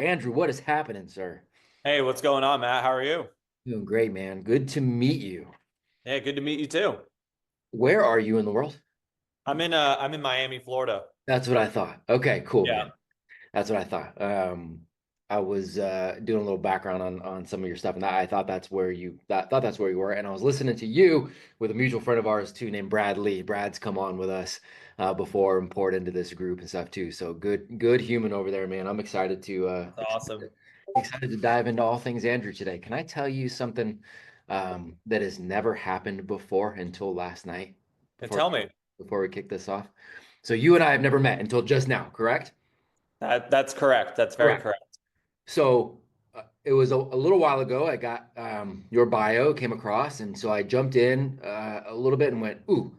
Andrew, what is happening, sir? Hey, what's going on, Matt? How are you? Doing great, man. Good to meet you. Yeah, good to meet you too. Where are you in the world? I'm in Miami, Florida. That's what I thought. Okay, cool, Yeah. man. That's what I thought. I was doing a little background on some of your stuff, and I thought thought that's where you were. And I was listening to you with a mutual friend of ours too, named Brad Lee. Brad's come on with us before and poured into this group and stuff too. So good human over there, man. I'm excited to That's awesome. excited to dive into all things Andrew today. Can I tell you something that has never happened before until last night? And Before tell me. before we kick this off. So you and I have never met until just now, correct? That's correct. That's very Correct. correct. So it was a little while ago. I got your bio, came across, and so I jumped in a little bit and went, "Ooh,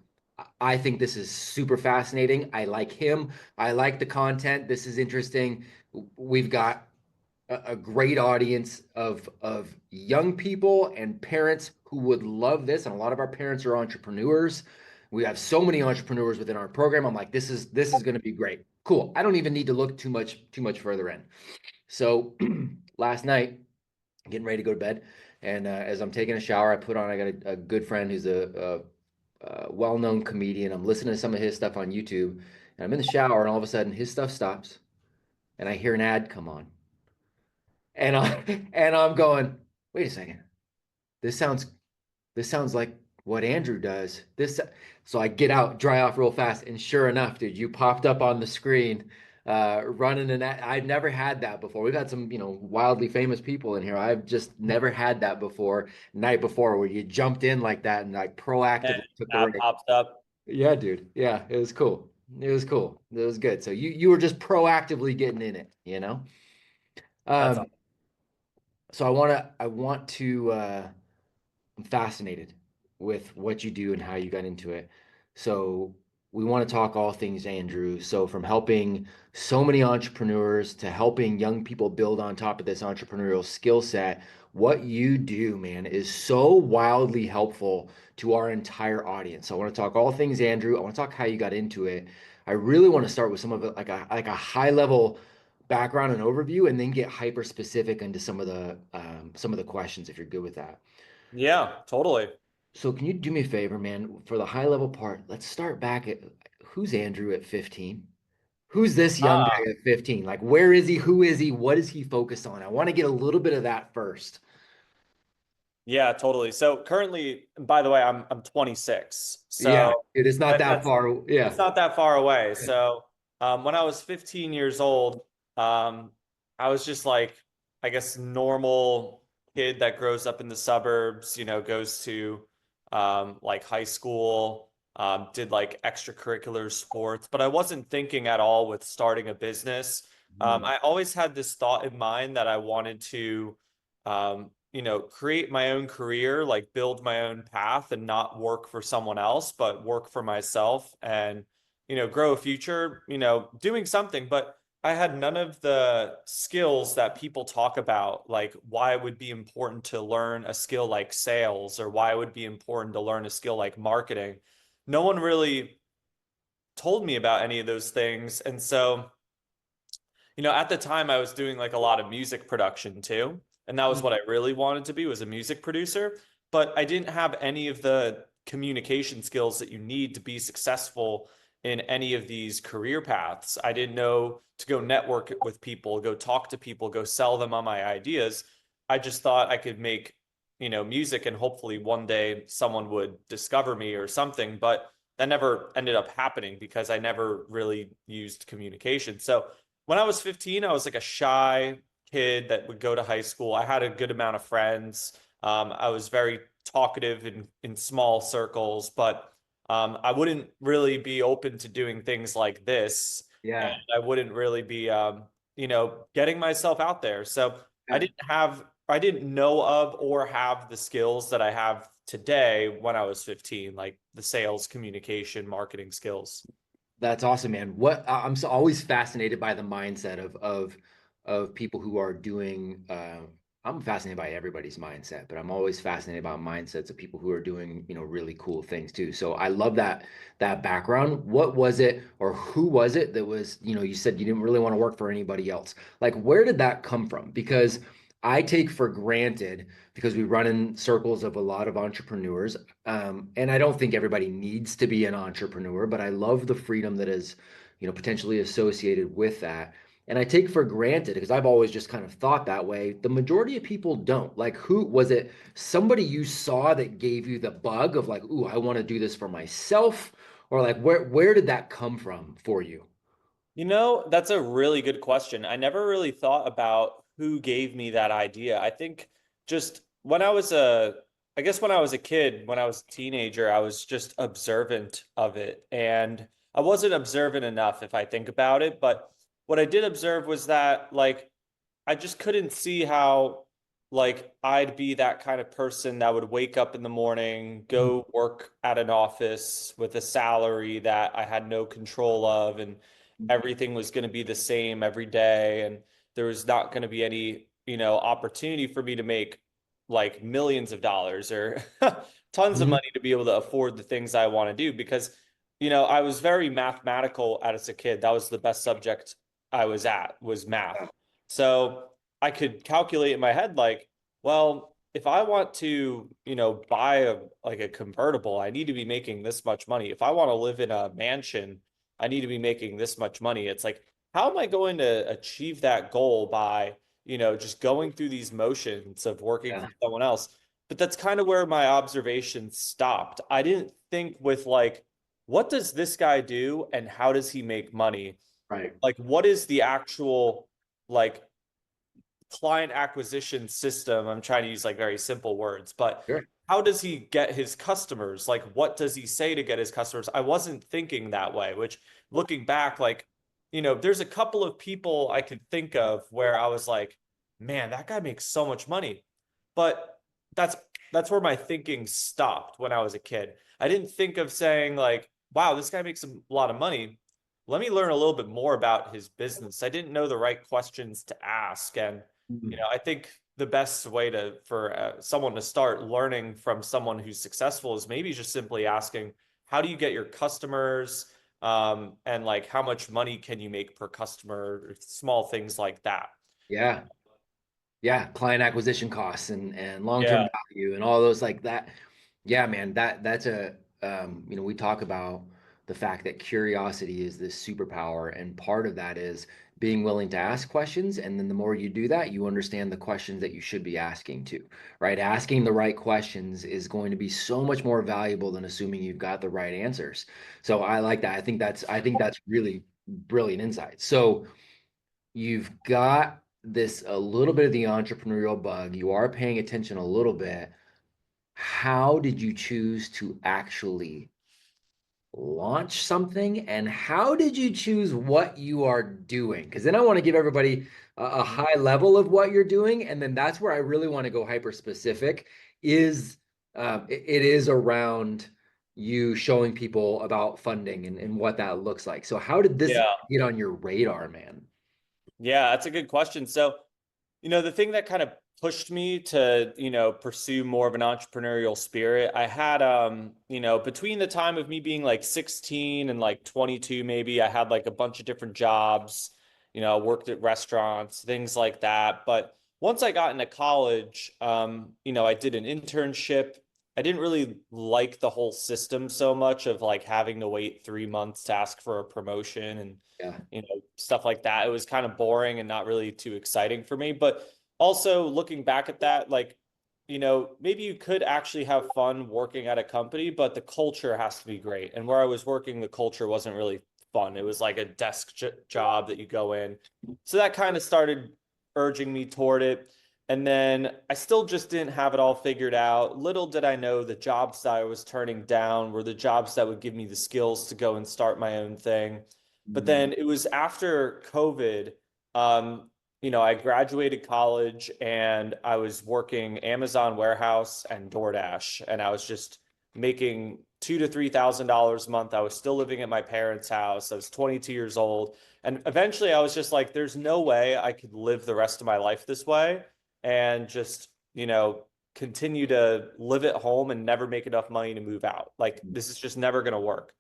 I think this is super fascinating. I like him. I like the content. This is interesting. We've got a great audience of young people and parents who would love this, and a lot of our parents are entrepreneurs. We have so many entrepreneurs within our program. I'm like, this is going to be great. Cool. I don't even need to look too much further in. So last night, getting ready to go to bed, and as I'm taking a shower, I got a good friend who's a well-known comedian. I'm listening to some of his stuff on YouTube, and I'm in the shower, and all of a sudden, his stuff stops, and I hear an ad come on, and I'm going, wait a second, this sounds this sounds like what Andrew does. So I get out, dry off real fast, and sure enough, dude, you popped up on the screen, running an ad. I've never had that before. We've had some, wildly famous people in here. I've just never had that before. Night before, where you jumped in like that and like And proactively took the app risk. pops up. Yeah, dude. Yeah, it was cool. It was cool. It was good. So you were just proactively getting in it. That's Um, awesome. so I want to I'm fascinated with what you do and how you got into it. So we want to talk all things Andrew. So from helping so many entrepreneurs to helping young people build on top of this entrepreneurial skill set, what you do, man, is so wildly helpful to our entire audience. So I want to talk all things Andrew. I want to talk how you got into it. I really want to start with some of it, like a high level background and overview, and then get hyper specific into some of the questions if you're good with that. Yeah, totally. So can you do me a favor, man? For the high level part, let's start back at who's Andrew at 15? Who's this young Ah, guy at 15? Like, where is he? Who is he? What is he focused on? I want to get a little bit of that first. yeah, totally. So currently, by the way, I'm 26. Yeah, So dude, it's not that that's far. it's Yeah. not that far away. So when I was 15 years old, I was just like, I guess, normal kid that grows up in the suburbs, goes to like high school, did like extracurricular sports, but I wasn't thinking at all with starting a business. Mm. I always had this thought in mind that I wanted to, create my own career, like build my own path and not work for someone else, but work for myself and, grow a future, doing something. But I had none of the skills that people talk about, like why it would be important to learn a skill like sales or why it would be important to learn a skill like marketing. No one really told me about any of those things. And so, at the time I was doing like a lot of music production too. And that was what I really wanted to be was a music producer, but I didn't have any of the communication skills that you need to be successful in any of these career paths. I didn't know to go network with people, go talk to people, go sell them on my ideas. I just thought I could make, music and hopefully one day someone would discover me or something, but that never ended up happening because I never really used communication. So when I was 15, I was like a shy kid that would go to high school. I had a good amount of friends. I was very talkative in small circles, but I wouldn't really be open to doing things like this. And Yeah. I wouldn't really be, getting myself out there. So Yeah. I didn't know of or have the skills that I have today when I was 15, like the sales, communication, marketing skills. That's awesome, man. I'm so always fascinated by the mindset of people who are doing I'm fascinated by everybody's mindset, but I'm always fascinated about mindsets of people who are doing, really cool things too. So I love that background. What was it or who was it that was, you said you didn't really want to work for anybody else. Like where did that come from? Because I take for granted because we run in circles of a lot of entrepreneurs. And I don't think everybody needs to be an entrepreneur, but I love the freedom that is, potentially associated with that. And I take for granted because I've always just kind of thought that way. The majority of people don't. Like, who was it? Somebody you saw that gave you the bug of like, ooh, I want to do this for myself? Or like, where did that come from for you? That's a really good question. I never really thought about who gave me that idea. I think just I guess when I was a kid, when I was a teenager, I was just observant of it. And I wasn't observant enough if I think about it. But what I did observe was that, like, I just couldn't see how like I'd be that kind of person that would wake up in the morning, go work at an office with a salary that I had no control of, and everything was going to be the same every day, and there was not going to be any, opportunity for me to make like millions of dollars or tons of Mhm. money to be able to afford the things I want to do because, I was very mathematical as a kid. That was the best subject I was at was math. So I could calculate in my head, like, well, if I want to, buy like a convertible, I need to be making this much money. If I want to live in a mansion, I need to be making this much money. It's like, how am I going to achieve that goal by, just going through these motions of working Yeah, for someone else? But that's kind of where my observation stopped. I didn't think with like, what does this guy do and how does he make money? right. Like, what is the actual like client acquisition system? I'm trying to use like very simple words, but Sure. how does he get his customers? Like, what does he say to get his customers? I wasn't thinking that way, which looking back, like, there's a couple of people I could think of where I was like, man, that guy makes so much money. But that's that's where my thinking stopped when I was a kid. I didn't think of saying like, wow, this guy makes a lot of money. Let me learn a little bit more about his business. I didn't know the right questions to ask. And, Mhm. I think the best way to for someone to start learning from someone who's successful is maybe just simply asking, how do you get your customers? And like, how much money can you make per customer? Small things like that. Yeah. Yeah, client acquisition costs and long-term Yeah. value and all those like that. Yeah, man, that's we talk about the fact that curiosity is this superpower, and part of that is being willing to ask questions. And then the more you do that, you understand the questions that you should be asking too, right? Asking the right questions is going to be so much more valuable than assuming you've got the right answers. So I like that. I think that's really brilliant insight. So you've got this a little bit of the entrepreneurial bug. You are paying attention a little bit. How did you choose to actually launch something? And how did you choose what you are doing? Because then I want to give everybody a high level of what you're doing. And then that's where I really want to go hyper specific is it is around you showing people about funding and what that looks like. So how did this Yeah. get on your radar, man? Yeah, that's a good question. So, the thing that kind of pushed me to, pursue more of an entrepreneurial spirit, I had, between the time of me being like 16 and like 22, maybe, I had like a bunch of different jobs, worked at restaurants, things like that. But once I got into college, I did an internship. I didn't really like the whole system so much of like having to wait 3 months to ask for a promotion and Yeah. stuff like that. It was kind of boring and not really too exciting for me. But also looking back at that, like, maybe you could actually have fun working at a company, but the culture has to be great. And where I was working, the culture wasn't really fun. It was like a desk job that you go in. So that kind of started urging me toward it. And then I still just didn't have it all figured out. Little did I know the jobs that I was turning down were the jobs that would give me the skills to go and start my own thing. But Mm. then it was after COVID, um, I graduated college and I was working Amazon warehouse and DoorDash, and I was just making $2,000 to $3,000 a month. I was still living at my parents' house. I was 22 years old. And eventually I was just like, there's no way I could live the rest of my life this way. and just, continue to live at home and never make enough money to move out. Like this is just never going to work.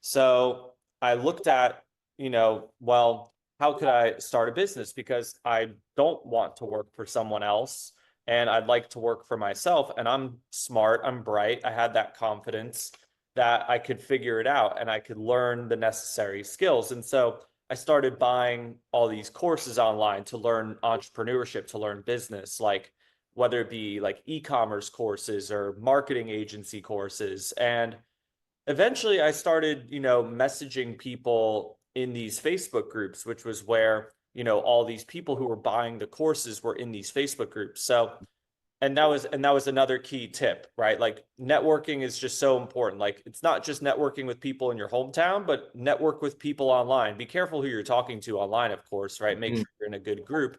So I looked at, well, how could I start a business? Because I don't want to work for someone else and I'd like to work for myself. And I'm smart, I'm bright. I had that confidence that I could figure it out and I could learn the necessary skills. And so I started buying all these courses online to learn entrepreneurship, to learn business, like whether it be like e-commerce courses or marketing agency courses. And eventually I started, messaging people in these Facebook groups, which was where, all these people who were buying the courses were in these Facebook groups. So and that was another key tip, right? Like networking is just so important. Like it's not just networking with people in your hometown, but network with people online. Be careful who you're talking to online, of course, right? Make Mm, sure you're in a good group.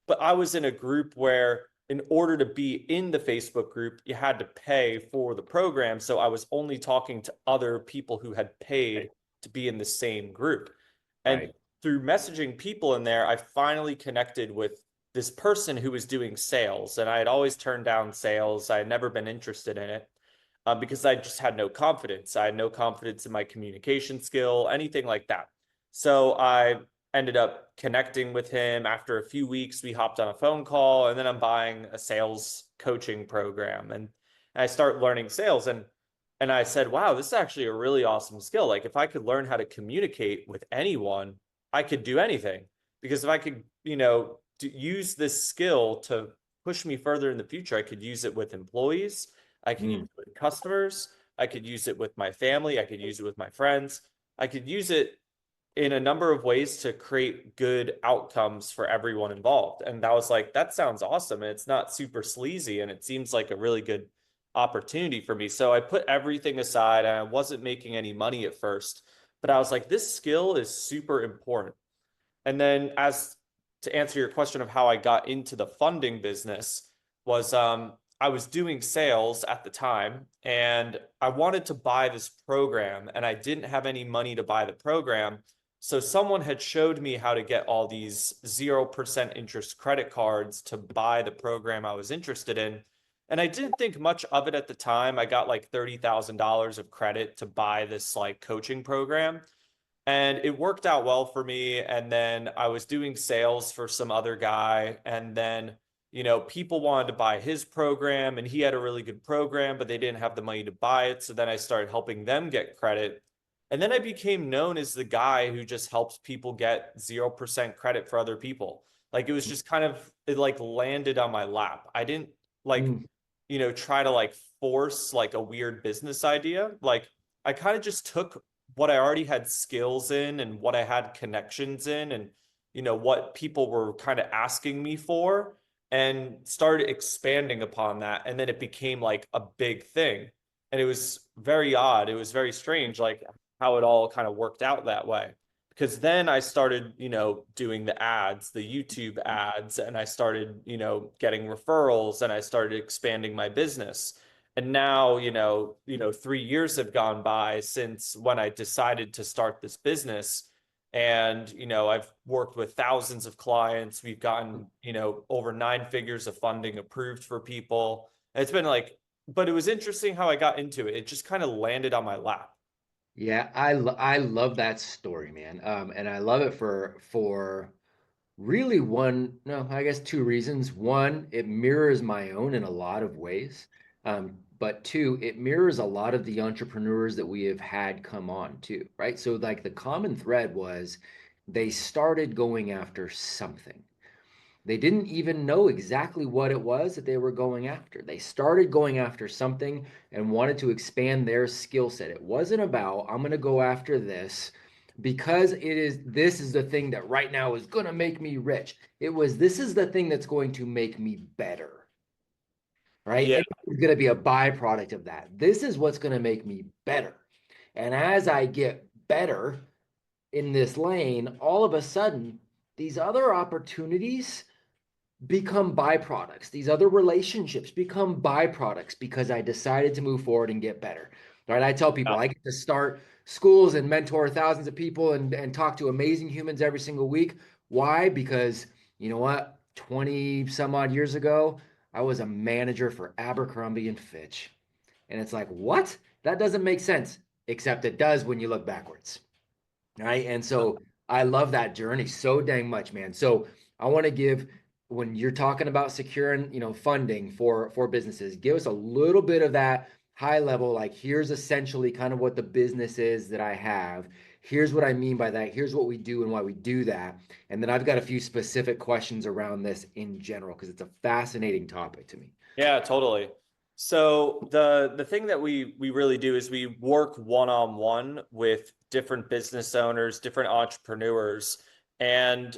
But I was in a group where in order to be in the Facebook group, you had to pay for the program. So I was only talking to other people who had paid to be in the same group. And right. through messaging people in there, I finally connected with this person who was doing sales, and I had always turned down sales. I had never been interested in it because I just had no confidence. I had no confidence in my communication skill, anything like that. So I ended up connecting with him. After a few weeks, we hopped on a phone call, and then I'm buying a sales coaching program, and I start learning sales. And I said, wow, this is actually a really awesome skill. Like if I could learn how to communicate with anyone, I could do anything. Because if I could, to use this skill to push me further in the future. I could use it with employees, I could use Mm, it with customers, I could use it with my family, I could use it with my friends. I could use it in a number of ways to create good outcomes for everyone involved. And that was like, that sounds awesome. And it's not super sleazy and it seems like a really good opportunity for me. So I put everything aside and I wasn't making any money at first, but I was like, this skill is super important. And then as to answer your question of how I got into the funding business was I was doing sales at the time and I wanted to buy this program and I didn't have any money to buy the program. So someone had showed me how to get all these 0% interest credit cards to buy the program I was interested in. And I didn't think much of it at the time. I got like $30,000 of credit to buy this like coaching program. And it worked out well for me. And then I was doing sales for some other guy. And then, people wanted to buy his program and he had a really good program, but they didn't have the money to buy it. So then I started helping them get credit. And then I became known as the guy who just helps people get 0% credit for other people. Like it was just kind of, it like landed on my lap. I didn't like, mm, try to like force like a weird business idea. Like I kind of just took what I already had skills in and what I had connections in and what people were kind of asking me for and started expanding upon that and then it became like a big thing and it was very odd, it was very strange like how it all kind of worked out that way because then I started doing the ads, the YouTube ads, and I started getting referrals and I started expanding my business. And now, 3 years have gone by since when I decided to start this business. And, I've worked with thousands of clients. We've gotten, over 9 figures of funding approved for people. And it's been like, but it was interesting how I got into it. It just kind of landed on my lap. yeah, I love that story, man. And I love it for really one, no, I guess two reasons. One, it mirrors my own in a lot of ways. But two, it mirrors a lot of the entrepreneurs that we have had come on too, right? So like the common thread was they started going after something. They didn't even know exactly what it was that they were going after. They started going after something and wanted to expand their skill set. It wasn't about, I'm going to go after this because this is the thing that right now is going to make me rich. It was, this is the thing that's going to make me better, right? Yeah. And it's going to be a byproduct of that. This is what's going to make me better. And as I get better in this lane, all of a sudden, these other opportunities become byproducts. These other relationships become byproducts because I decided to move forward and get better. Right? I tell people Yeah. I get to start schools and mentor thousands of people and talk to amazing humans every single week. Why? Because you know what? 20 some odd years ago, I was a manager for Abercrombie and Fitch. And it's like, what? That doesn't make sense, except it does when you look backwards. Right. And so I love that journey so dang much, man. So I want to give, when you're talking about securing, funding for businesses, give us a little bit of that high level, like here's essentially kind of what the business is that I have. Here's what I mean by that. Here's what we do and why we do that. And then I've got a few specific questions around this in general, because it's a fascinating topic to me. Yeah, totally. So the thing that we really do is we work one-on-one with different business owners, different entrepreneurs, and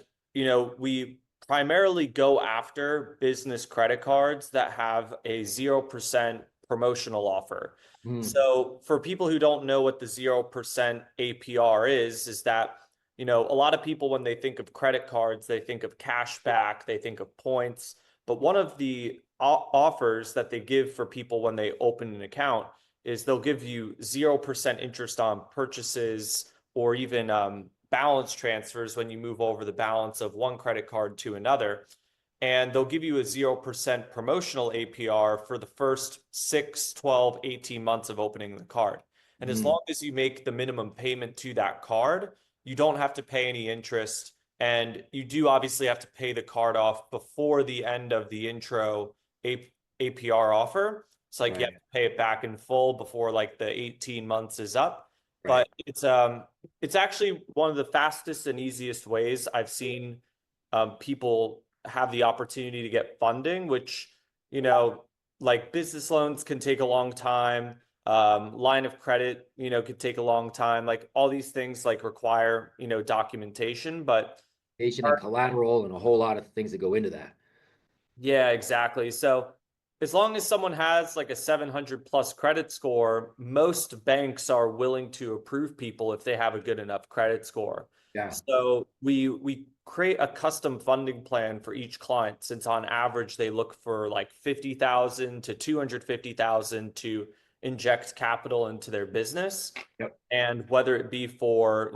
we primarily go after business credit cards that have a 0% promotional offer. Hmm. So for people who don't know what the 0% APR is that a lot of people when they think of credit cards, they think of cash back, they think of points. But one of the offers that they give for people when they open an account is they'll give you 0% interest on purchases or even balance transfers when you move over the balance of one credit card to another. And they'll give you a 0% promotional APR for the first 6, 12, 18 months of opening the card. And as Hmm. long as you make the minimum payment to that card, you don't have to pay any interest. And you do obviously have to pay the card off before the end of the intro APR offer. It's like you have Right. to pay it back in full before like the 18 months is up. Right. But it's actually one of the fastest and easiest ways I've seen people have the opportunity to get funding, which, you know, like business loans can take a long time. Line of credit, could take a long time. Like all these things like require, documentation, but Patient and collateral and a whole lot of things that go into that. yeah, exactly. So as long as someone has like a 700 plus credit score, most banks are willing to approve people if they have a good enough credit score. Yeah. So we create a custom funding plan for each client since on average they look for like 50,000 to 250,000 to inject capital into their business. Yep. And whether it be for,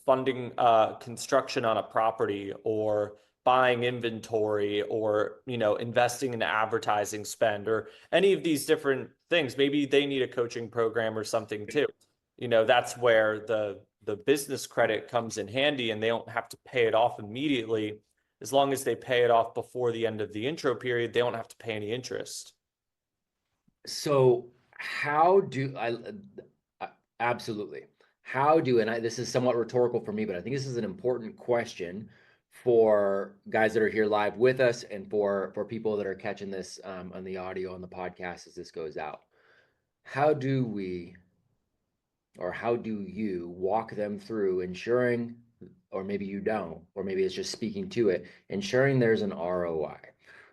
funding construction on a property or buying inventory or, investing in advertising spend or any of these different things, maybe they need a coaching program or something too. That's where the business credit comes in handy and they don't have to pay it off immediately. As long as they pay it off before the end of the intro period, they don't have to pay any interest. So how do absolutely. How do, and this is somewhat rhetorical for me, but I think this is an important question for guys that are here live with us and for people that are catching this on the audio on the podcast as this goes out. How do we, or how do you walk them through ensuring, or maybe you don't, or maybe it's just speaking to it, ensuring there's an ROI,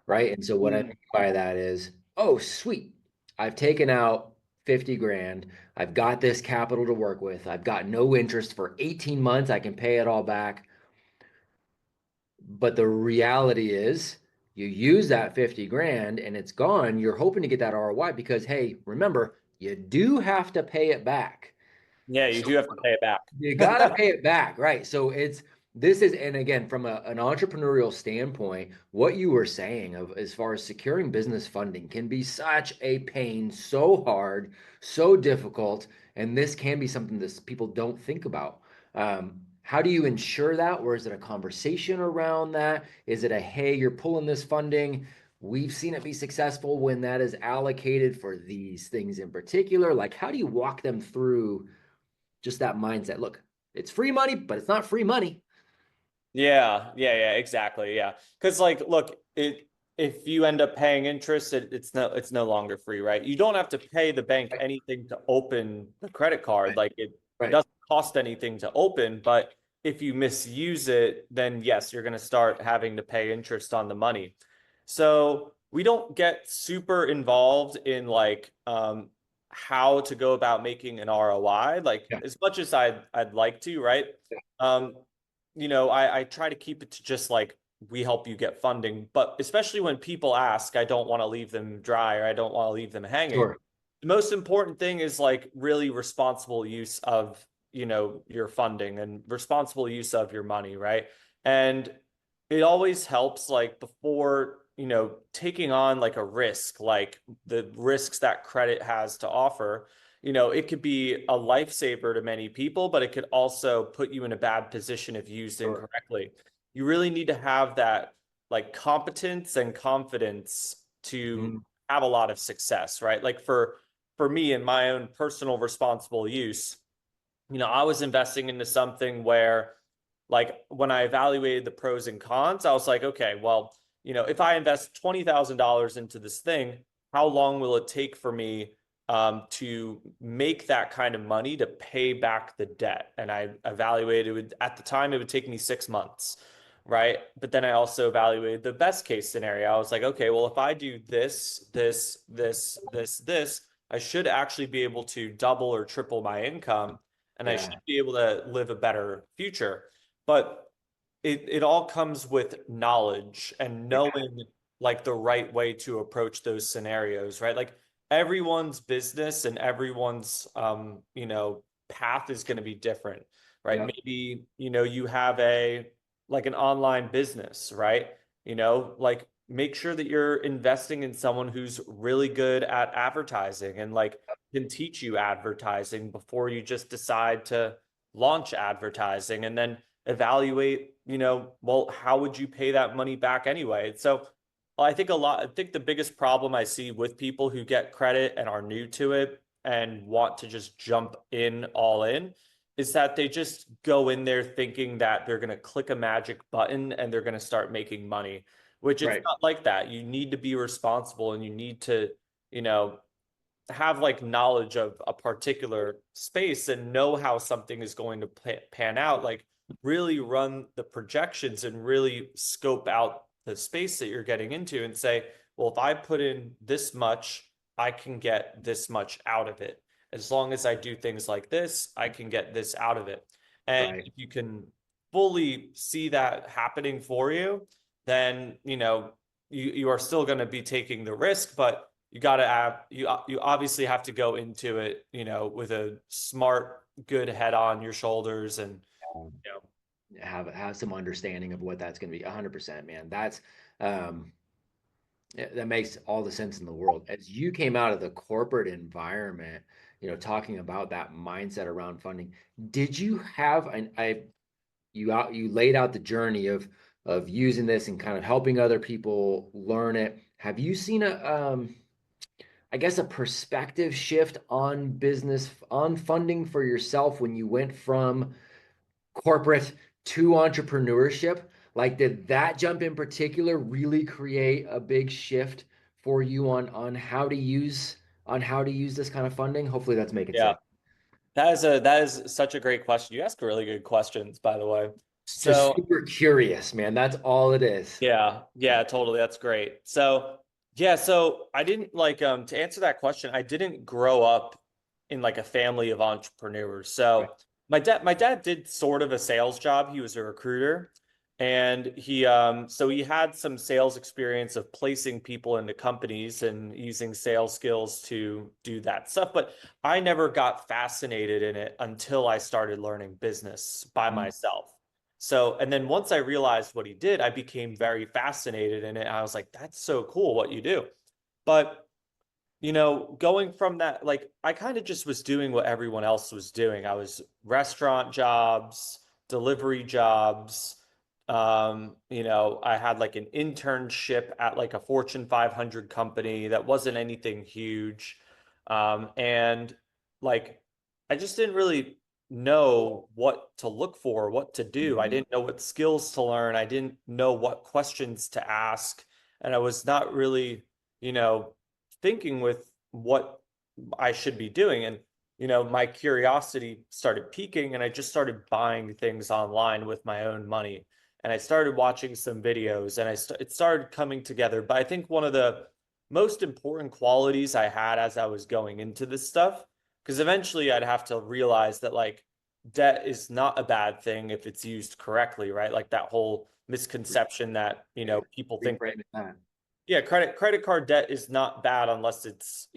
right? And so what I mean by that is, oh, sweet, I've taken out 50 grand. I've got this capital to work with. I've got no interest for 18 months. I can pay it all back. But the reality is, you use that 50 grand and it's gone. You're hoping to get that ROI because, hey, remember, you do have to pay it back. Yeah, you So do have to pay it back. you gotta pay it back, right? So this is, and again, from an entrepreneurial standpoint, what you were saying of as far as securing business funding can be such a pain, so hard, so difficult, and this can be something that people don't think about. How do you ensure that? Or is it a conversation around that? Is it a, hey, you're pulling this funding? We've seen it be successful when that is allocated for these things in particular. Like, how do you walk them through just that mindset? Look, it's free money, but it's not free money. Yeah, exactly. Yeah. Because like, look, if you end up paying interest, it's no longer free, right? You don't have to pay the bank Right. anything to open the credit card. Like it Right. doesn't cost anything to open, but if you misuse it, then yes, you're gonna start having to pay interest on the money. So we don't get super involved in like how to go about making an ROI, like Yeah. as much as I'd like to, right? Yeah. Um, I try to keep it to just like we help you get funding, but especially when people ask, I don't want to leave them dry or I don't want to leave them hanging. Sure. The most important thing is like really responsible use of, your funding and responsible use of your money, right? And it always helps like before, taking on like a risk, like the risks that credit has to offer. It could be a lifesaver to many people, but it could also put you in a bad position if used Sure. incorrectly. You really need to have that like competence and confidence to Mm, have a lot of success, right? Like for me in my own personal responsible use, I was investing into something where, like, when I evaluated the pros and cons, I was like, okay, well, if I invest $20,000 into this thing, how long will it take for me to make that kind of money to pay back the debt? And I evaluated at the time, it would take me 6 months, right? But then I also evaluated the best case scenario. I was like, okay, well, if I do this, I should actually be able to double or triple my income and I should yeah. be able to live a better future. But it all comes with knowledge and Yeah. knowing like the right way to approach those scenarios, right? Like everyone's business and everyone's path is going to be different, right? Yep. Maybe, you have a like an online business, right? Like make sure that you're investing in someone who's really good at advertising and like can teach you advertising before you just decide to launch advertising and then evaluate, well, how would you pay that money back anyway? So I think the biggest problem I see with people who get credit and are new to it and want to just jump in all in is that they just go in there thinking that they're going to click a magic button and they're going to start making money, which it's Right. not like that. You need to be responsible and you need to, you know, have like knowledge of a particular space and know how something is going to pan out, like really run the projections and really scope out the space that you're getting into and say, well, if I put in this much, I can get this much out of it. As long as I do things like this, I can get this out of it. And Right. if you can fully see that happening for you, then, you are still going to be taking the risk, but you got to have you obviously have to go into it, with a smart, good head on your shoulders, and Um, you know, have some understanding of what that's going to be. 100%, man. Um, that makes all the sense in the world. As you came out of the corporate environment, talking about that mindset around funding, did you have an I you laid out the journey of using this and kind of helping other people learn it. Have you seen I guess a perspective shift on business on funding for yourself when you went from corporate to entrepreneurship? Like, did that jump in particular really create a big shift for you on how to use this kind of funding? Hopefully that's making yeah, sense. that is such a great question. You ask really good questions, by the way. Just So super curious, man. That's all it is. yeah, yeah, totally. That's great. So, yeah, so I didn't like to answer that question, I didn't grow up in like a family of entrepreneurs. Right. So, my dad did sort of a sales job. He was a recruiter and he had some sales experience of placing people into companies and using sales skills to do that stuff, but I never got fascinated in it until I started learning business by Mm, myself. So, and then once I realized what he did, I became very fascinated in it. I was like, that's so cool what you do. But, going from that, like, I kind of just was doing what everyone else was doing. I was restaurant jobs, delivery jobs. I had like an internship at like a Fortune 500 company that wasn't anything huge. And like, I just didn't really know what to look for, what to do. I mhm. didn't know what skills to learn. I didn't know what questions to ask. And I was not really, thinking with what I should be doing. And, my curiosity started peaking and I just started buying things online with my own money. And I started watching some videos and it started coming together. But I think one of the most important qualities I had as I was going into this stuff, because eventually I'd have to realize that like debt is not a bad thing if it's used correctly, right? Like that whole misconception that, Yeah. people think that, Reframing that. yeah, credit card debt is not bad unless it's,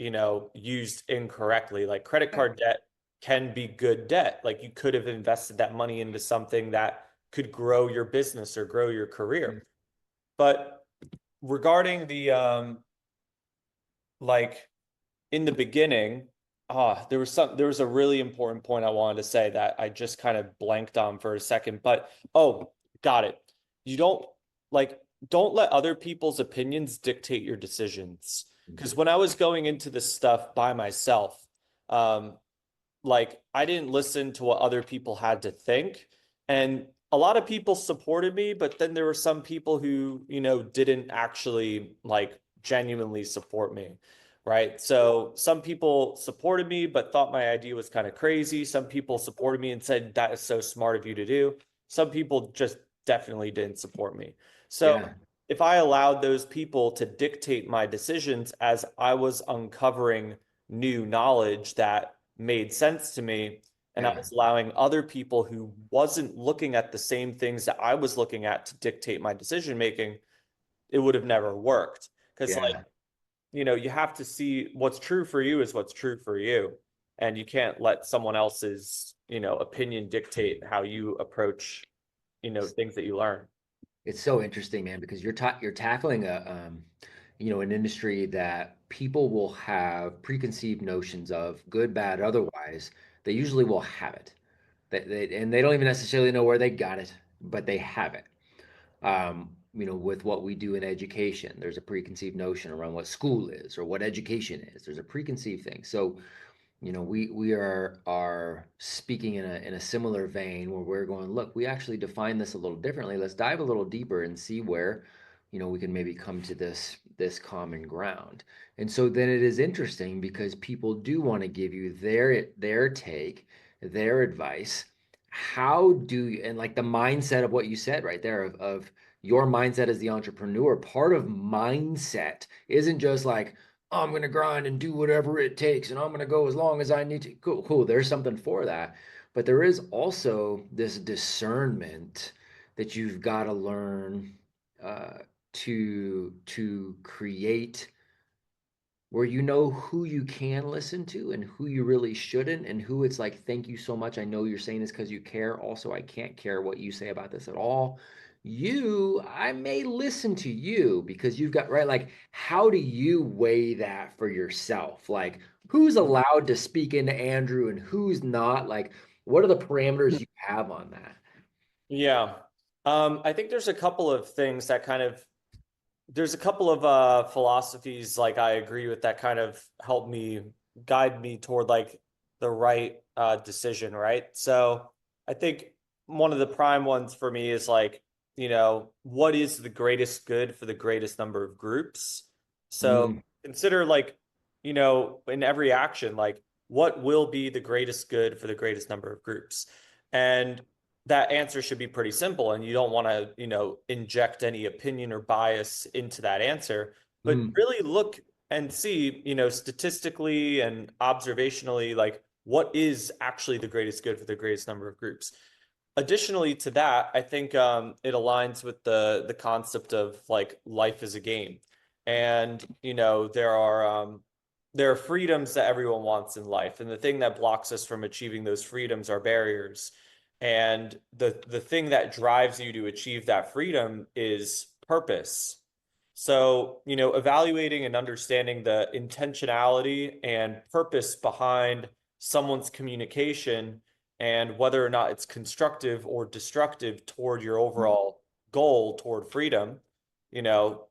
used incorrectly. Like credit Yeah. card debt can be good debt. Like you could have invested that money into something that could grow your business or grow your career. But regarding the like in the beginning, there was a really important point I wanted to say that I just kind of blanked on for a second. But oh, got it. You like don't let other people's opinions dictate your decisions. Because when I was going into this stuff by myself, um, like I didn't listen to what other people had to think. And a lot of people supported me, but then there were some people who, didn't actually like genuinely support me. Right. So some people supported me, but thought my idea was kind of crazy. Some people supported me and said, that is so smart of you to do. Some people just definitely didn't support me. So Yeah. if I allowed those people to dictate my decisions as I was uncovering new knowledge that made sense to me, and I Yeah. was allowing other people who wasn't looking at the same things that I was looking at to dictate my decision making, it would have never worked. Because Yeah. you have to see what's true for you is what's true for you. And you can't let someone else's, opinion dictate how you approach, things that you learn. It's so interesting, man, because you're tackling an industry that people will have preconceived notions of, good, bad, otherwise. They usually will have it. And they don't even necessarily know where they got it, but they have it. With what we do in education, there's a preconceived notion around what school is or what education is. There's a preconceived thing. So we are speaking in a similar vein where we're going, look, we actually define this a little differently. Let's dive a little deeper and see where we can maybe come to this common ground. And so then it is interesting because people do want to give you their take, their advice. How do you, and like the mindset of what you said right there, of your mindset as the entrepreneur, part of mindset isn't just like, I'm going to grind and do whatever it takes, and I'm going to go as long as I need to. Cool, cool. There's something for that. But there is also this discernment that you've got to learn uh, to create, where you know who you can listen to and who you really shouldn't, and who it's like, thank you so much. I know you're saying this because you care. Also, I can't care what you say about this at all. I may listen to you because you've got, right. Like, how do you weigh that for yourself? Like, who's allowed to speak into Andrew and who's not? Like, what are the parameters you have on that? Yeah. I think there's a couple of things that there's a couple of philosophies like I agree with that kind of help me guide me toward like the right decision, right? So I think one of the prime ones for me is like, what is the greatest good for the greatest number of groups? So Mm, consider like, in every action, like what will be the greatest good for the greatest number of groups? And that answer should be pretty simple, and you don't want to inject any opinion or bias into that answer, but mm, really look and see statistically and observationally, like what is actually the greatest good for the greatest number of groups. Additionally to that, I think it aligns with the concept of like life is a game. And there are freedoms that everyone wants in life, and the thing that blocks us from achieving those freedoms are barriers. And the thing that drives you to achieve that freedom is purpose. So, evaluating and understanding the intentionality and purpose behind someone's communication and whether or not it's constructive or destructive toward your overall goal toward freedom, you know,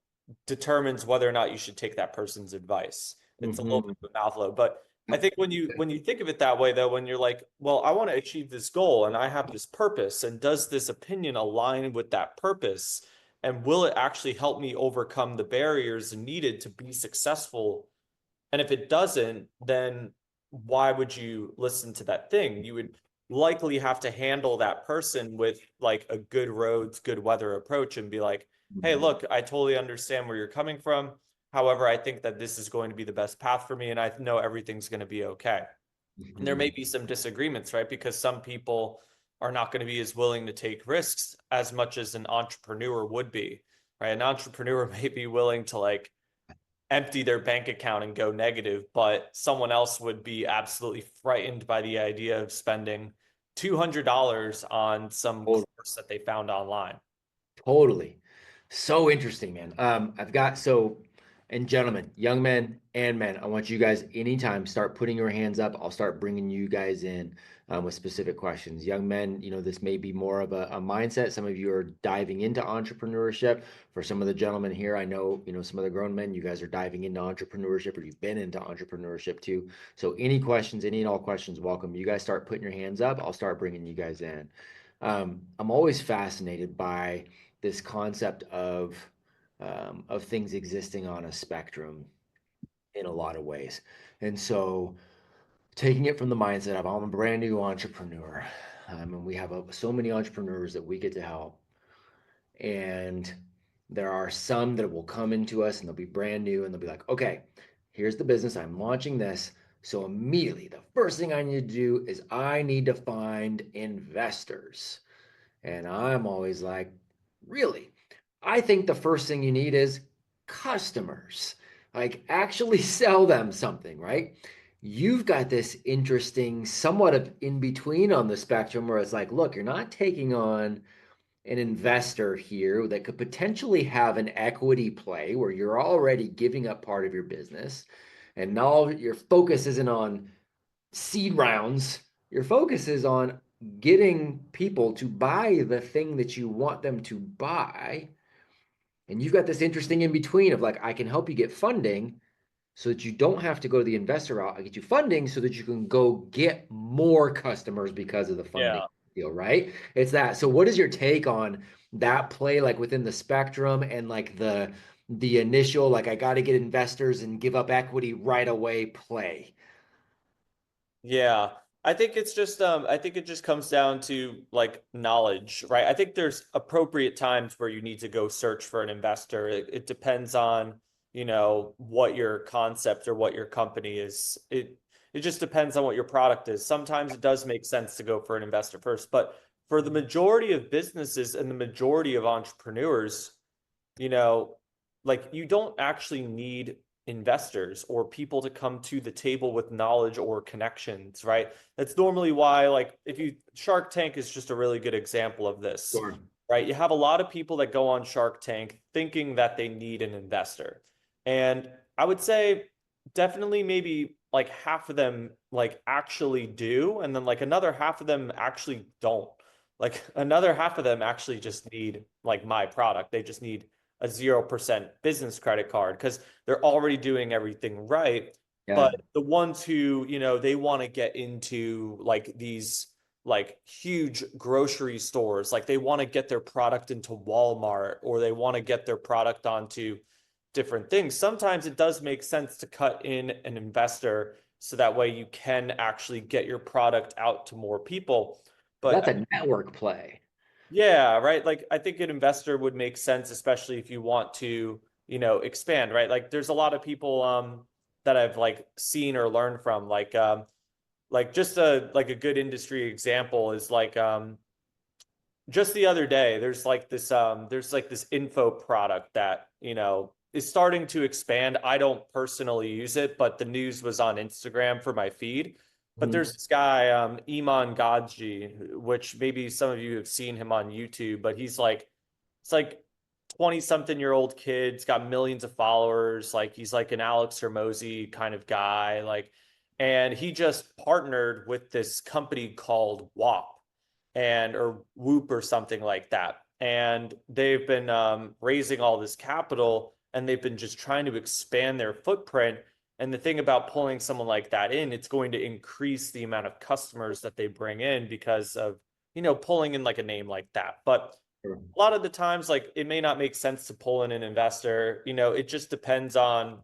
determines whether or not you should take that person's advice. It's a little mhm, bit of a mouthful, but I think when you think of it that way, though, when you're like, well, I want to achieve this goal and I have this purpose, and does this opinion align with that purpose? And will it actually help me overcome the barriers needed to be successful? And if it doesn't, then why would you listen to that thing? You would likely have to handle that person with like a good roads, good weather approach and be like, hey, mhm, look, I totally understand where you're coming from. However, I think that this is going to be the best path for me, and I know everything's going to be okay. And there may mhm, be some disagreements, right? Because some people are not going to be as willing to take risks as much as an entrepreneur would be, right? An entrepreneur may be willing to like empty their bank account and go negative, but someone else would be absolutely frightened by the idea of spending, $200 on some Totally. course that they found online. Totally. So interesting, man. I've got so, and gentlemen, young men and men, I want you guys anytime start putting your hands up. I'll start bringing you guys in with specific questions. Young men, this may be more of a mindset. Some of you are diving into entrepreneurship. For some of the gentlemen here, I know, some of the grown men, you guys are diving into entrepreneurship or you've been into entrepreneurship too. So any questions, any and all questions, welcome. You guys start putting your hands up. I'll start bringing you guys in. I'm always fascinated by this concept of things existing on a spectrum in a lot of ways. And so taking it from the mindset of I'm a brand new entrepreneur, and we have so many entrepreneurs that we get to help, and there are some that will come into us and they'll be brand new and they'll be like, okay, here's the business, I'm launching this. So immediately the first thing I need to do is I need to find investors. And I'm always like, really? I think the first thing you need is customers. Like, actually sell them something, right? You've got this interesting, somewhat of in between on the spectrum where it's like, look, you're not taking on an investor here that could potentially have an equity play where you're already giving up part of your business. And now your focus isn't on seed rounds. Your focus is on getting people to buy the thing that you want them to buy. And you've got this interesting in between of like, I can help you get funding so that you don't have to go to the investor route. I get you funding so that you can go get more customers because of the funding Yeah. deal, right? It's that. So what is your take on that play like within the spectrum and like the initial like I got to get investors and give up equity right away play? Yeah. I think it just comes down to like knowledge, right? I think there's appropriate times where you need to go search for an investor. It depends on, what your concept or what your company is. It just depends on what your product is. Sometimes it does make sense to go for an investor first, but for the majority of businesses and the majority of entrepreneurs, you know, like you don't actually need investors or people to come to the table with knowledge or connections, right? That's normally why, like, if you Shark Tank is just a really good example of this, Sure. right? You have a lot of people that go on Shark Tank thinking that they need an investor. And I would say definitely maybe like half of them like actually do, and then like another half of them actually don't. Like another half of them actually just need like my product. They just need a 0% business credit card because they're already doing everything right. Yeah. But the ones who, they want to get into like these like huge grocery stores, like they want to get their product into Walmart or they want to get their product onto different things. Sometimes it does make sense to cut in an investor so that way you can actually get your product out to more people. That's But a network play. yeah, right. Like I think an investor would make sense, especially if you want to, expand, right? Like there's a lot of people that I've like seen or learned from, like just a good industry example is like just the other day, there's like this info product that, is starting to expand. I don't personally use it, but the news was on Instagram for my feed. But Mhm. there's this guy, Iman Godji, which maybe some of you have seen him on YouTube, but it's like 20 something year old kid. He's got millions of followers. Like he's like an Alex Hermosi kind of guy. And he just partnered with this company called WAP or Whoop or something like that. And they've been raising all this capital and they've been just trying to expand their footprint. And the thing about pulling someone like that in, it's going to increase the amount of customers that they bring in because of, pulling in like a name like that. But Sure. a lot of the times, like it may not make sense to pull in an investor. It just depends on,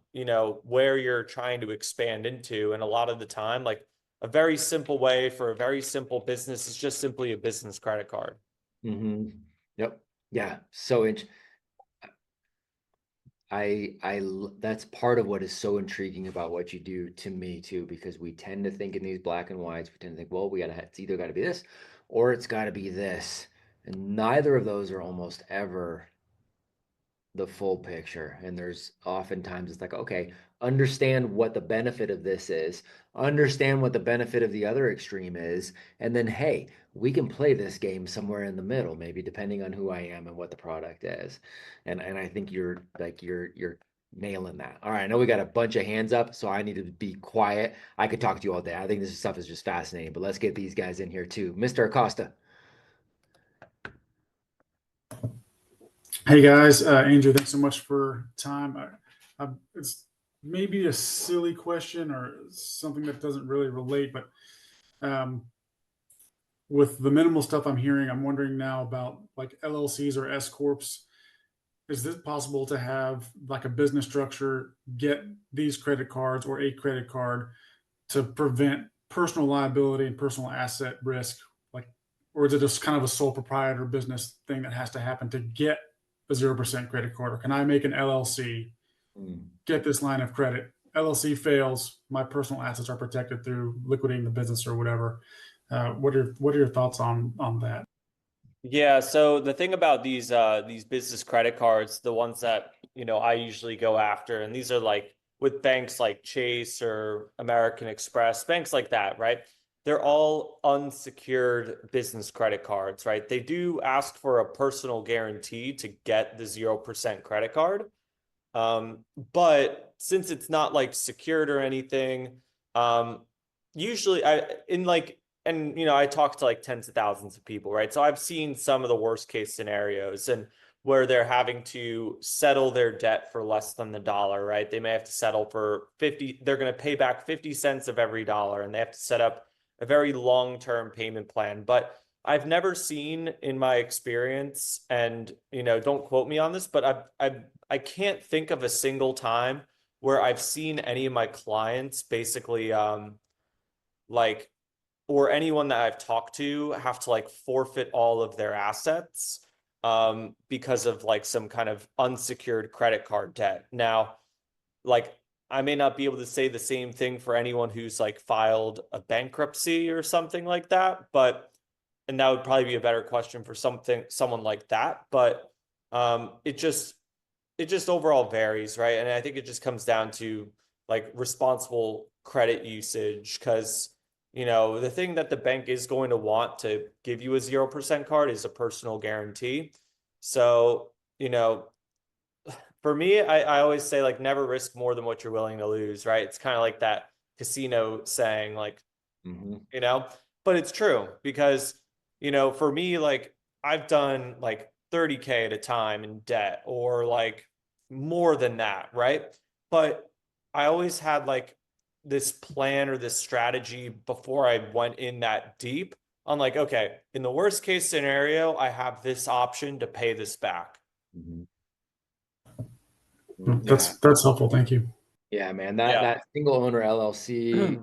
where you're trying to expand into. And a lot of the time, like a very simple way for a very simple business is just simply a business credit card. Hmm. Yep. Yeah. So that's part of what is so intriguing about what you do to me too, because we tend to think in these black and whites. We tend to think, well, it's either got to be this or it's got to be this. And neither of those are almost ever the full picture. And there's oftentimes it's like, okay, understand what the benefit of this is, understand what the benefit of the other extreme is, and then hey, we can play this game somewhere in the middle, maybe depending on who I am and what the product is. And I think you're nailing that. All right, I know we got a bunch of hands up, so I need to be quiet. I could talk to you all day. I think this stuff is just fascinating, but let's get these guys in here too. Mr. Acosta. Hey guys, Andrew, thanks so much for time. It's maybe a silly question or something that doesn't really relate, but um, with the minimal stuff I'm hearing, I'm wondering now about like LLCs or S corps. Is it possible to have like a business structure, get these credit cards or a credit card to prevent personal liability and personal asset risk? Like, or is it just kind of a sole proprietor business thing that has to happen to get a 0% credit card? Or can I make an LLC, Mm. get this line of credit? LLC fails, my personal assets are protected through liquidating the business or whatever. What are your thoughts on that? Yeah, so the thing about these business credit cards, the ones that, I usually go after, and these are like with banks like Chase or American Express, banks like that, right? They're all unsecured business credit cards, right? They do ask for a personal guarantee to get the 0% credit card. Um, but since it's not like secured or anything, um, usually I talk to like tens of thousands of people, right? So I've seen some of the worst case scenarios and where they're having to settle their debt for less than the dollar, right? They may have to settle for 50, they're going to pay back 50 cents of every dollar, and they have to set up a very long-term payment plan. But I've never seen in my experience, and don't quote me on this, but I can't think of a single time where I've seen any of my clients basically like or anyone that I've talked to have to like forfeit all of their assets because of like some kind of unsecured credit card debt. Now, like I may not be able to say the same thing for anyone who's like filed a bankruptcy or something like that, but and that would probably be a better question for someone like that, but it just overall varies, right? And I think it just comes down to like responsible credit usage because the thing that the bank is going to want to give you a 0% card is a personal guarantee. So, for me, I always say like never risk more than what you're willing to lose, right? It's kind of like that casino saying, like, Hmm. you know, but it's true because, for me, like I've done like 30K at a time in debt or like more than that, right? But I always had like this plan or this strategy before I went in that deep on like, okay, in the worst case scenario, I have this option to pay this back. Hmm. Yeah. That's helpful. Thank you. Yeah, man. That Yeah. that single owner LLC,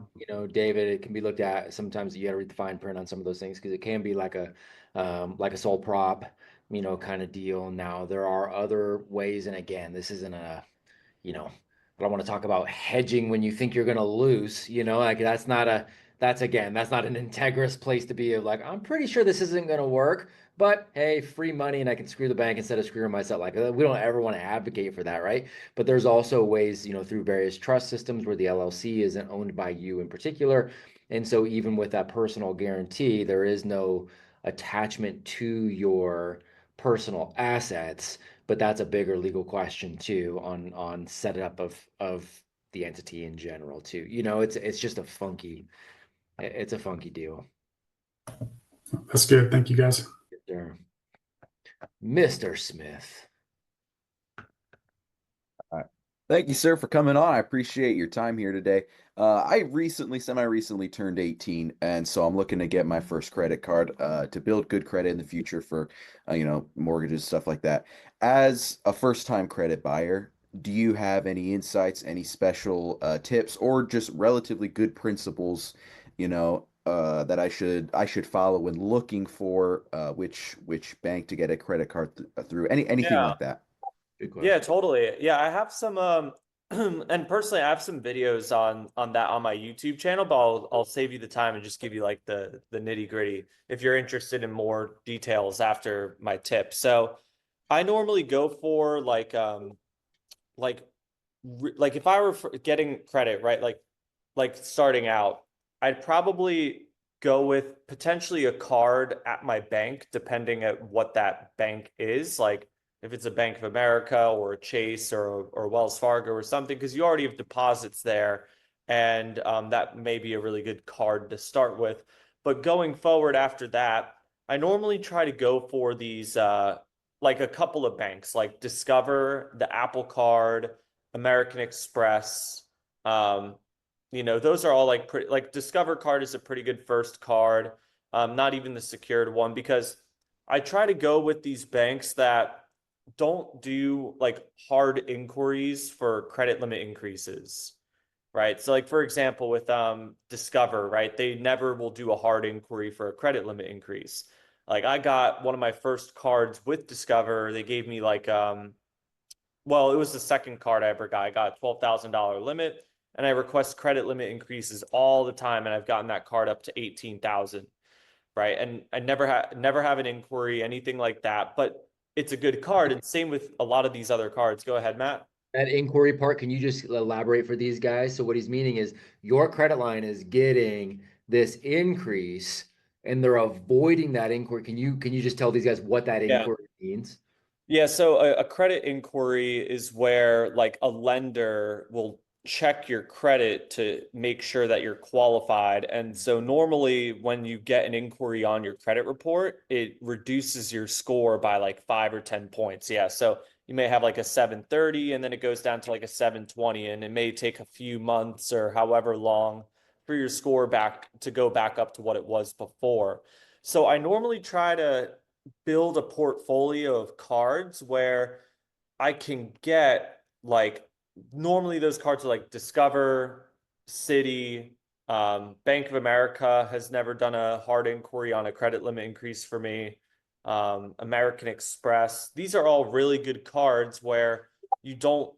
David, it can be looked at. Sometimes you got to read the fine print on some of those things because it can be like a sole prop, kind of deal. Now there are other ways, and again, this isn't I don't want to talk about hedging when you think you're going to lose, like that's not an integrous place to be of like, I'm pretty sure this isn't going to work, but hey, free money and I can screw the bank instead of screwing myself. Like we don't ever want to advocate for that, right? But there's also ways, through various trust systems where the LLC isn't owned by you in particular. And so even with that personal guarantee, there is no attachment to your personal assets, but that's a bigger legal question too on setup of the entity in general too. It's just it's a funky deal. That's good. Thank you, guys. Sure. Mr. Smith. All right. Thank you, sir, for coming on. I appreciate your time here today. I semi-recently turned 18, and so I'm looking to get my first credit card to build good credit in the future for, mortgages, stuff like that. As a first-time credit buyer, do you have any insights, any special tips, or just relatively good principles, that I should follow when looking for which bank to get a credit card through? Anything Yeah. like that? Good Yeah, question. totally. Yeah, I have some and personally I have some videos on that on my YouTube channel, but I'll save you the time and just give you like the nitty-gritty if you're interested in more details after my tip. So, I normally go for like like if I were getting credit, right? Like starting out, I'd probably go with potentially a card at my bank, depending at what that bank is. Like if it's a Bank of America or a Chase or Wells Fargo or something, because you already have deposits there, and that may be a really good card to start with. But going forward after that, I normally try to go for these like a couple of banks, like Discover, the Apple Card, American Express. Um, those are all like pretty, like Discover Card is a pretty good first card. Not even the secured one, because I try to go with these banks that don't do like hard inquiries for credit limit increases. Right. So like for example, with Discover, right, they never will do a hard inquiry for a credit limit increase. Like I got one of my first cards with Discover. They gave me like well, it was the second card I ever got. I got a $12,000 limit, and I request credit limit increases all the time, and I've gotten that card up to 18,000, right? And I never have an inquiry, anything like that, but it's a good card. And same with a lot of these other cards. Go ahead, Matt. That inquiry part, can you just elaborate for these guys? So what he's meaning is your credit line is getting this increase and they're avoiding that inquiry. Can you just tell these guys what that Yeah. inquiry means? Yeah, so a credit inquiry is where like a lender will check your credit to make sure that you're qualified. And so normally when you get an inquiry on your credit report, it reduces your score by like 5 or 10 points. Yeah, so you may have like a 730 and then it goes down to like a 720, and it may take a few months or however long for your score back to go back up to what it was before. So I normally try to build a portfolio of cards where I can get like normally those cards are like Discover, Citi, Bank of America has never done a hard inquiry on a credit limit increase for me. American Express. These are all really good cards where you don't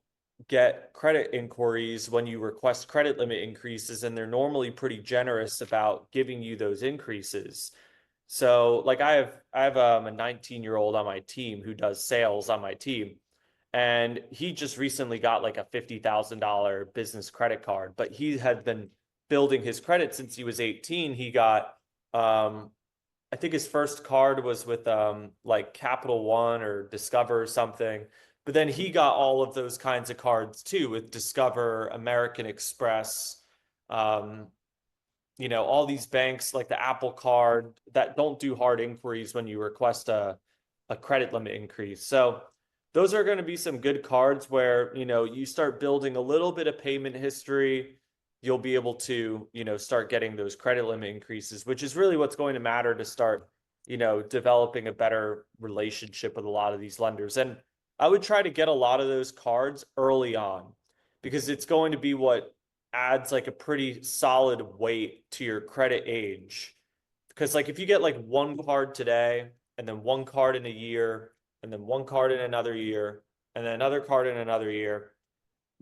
get credit inquiries when you request credit limit increases, and they're normally pretty generous about giving you those increases. So like I have a 19-year-old on my team who does sales on my team, and he just recently got like a $50,000 business credit card, but he had been building his credit since he was 18. He got I think his first card was with like Capital One or Discover or something. But then he got all of those kinds of cards too with Discover, American Express, um, all these banks like the Apple Card that don't do hard inquiries when you request a credit limit increase. So those are going to be some good cards where, you start building a little bit of payment history. You'll be able to, start getting those credit limit increases, which is really what's going to matter to start, developing a better relationship with a lot of these lenders. And I would try to get a lot of those cards early on, because it's going to be what adds like a pretty solid weight to your credit age. Because like if you get like one card today and then one card in a year and then one card in another year and then another card in another year,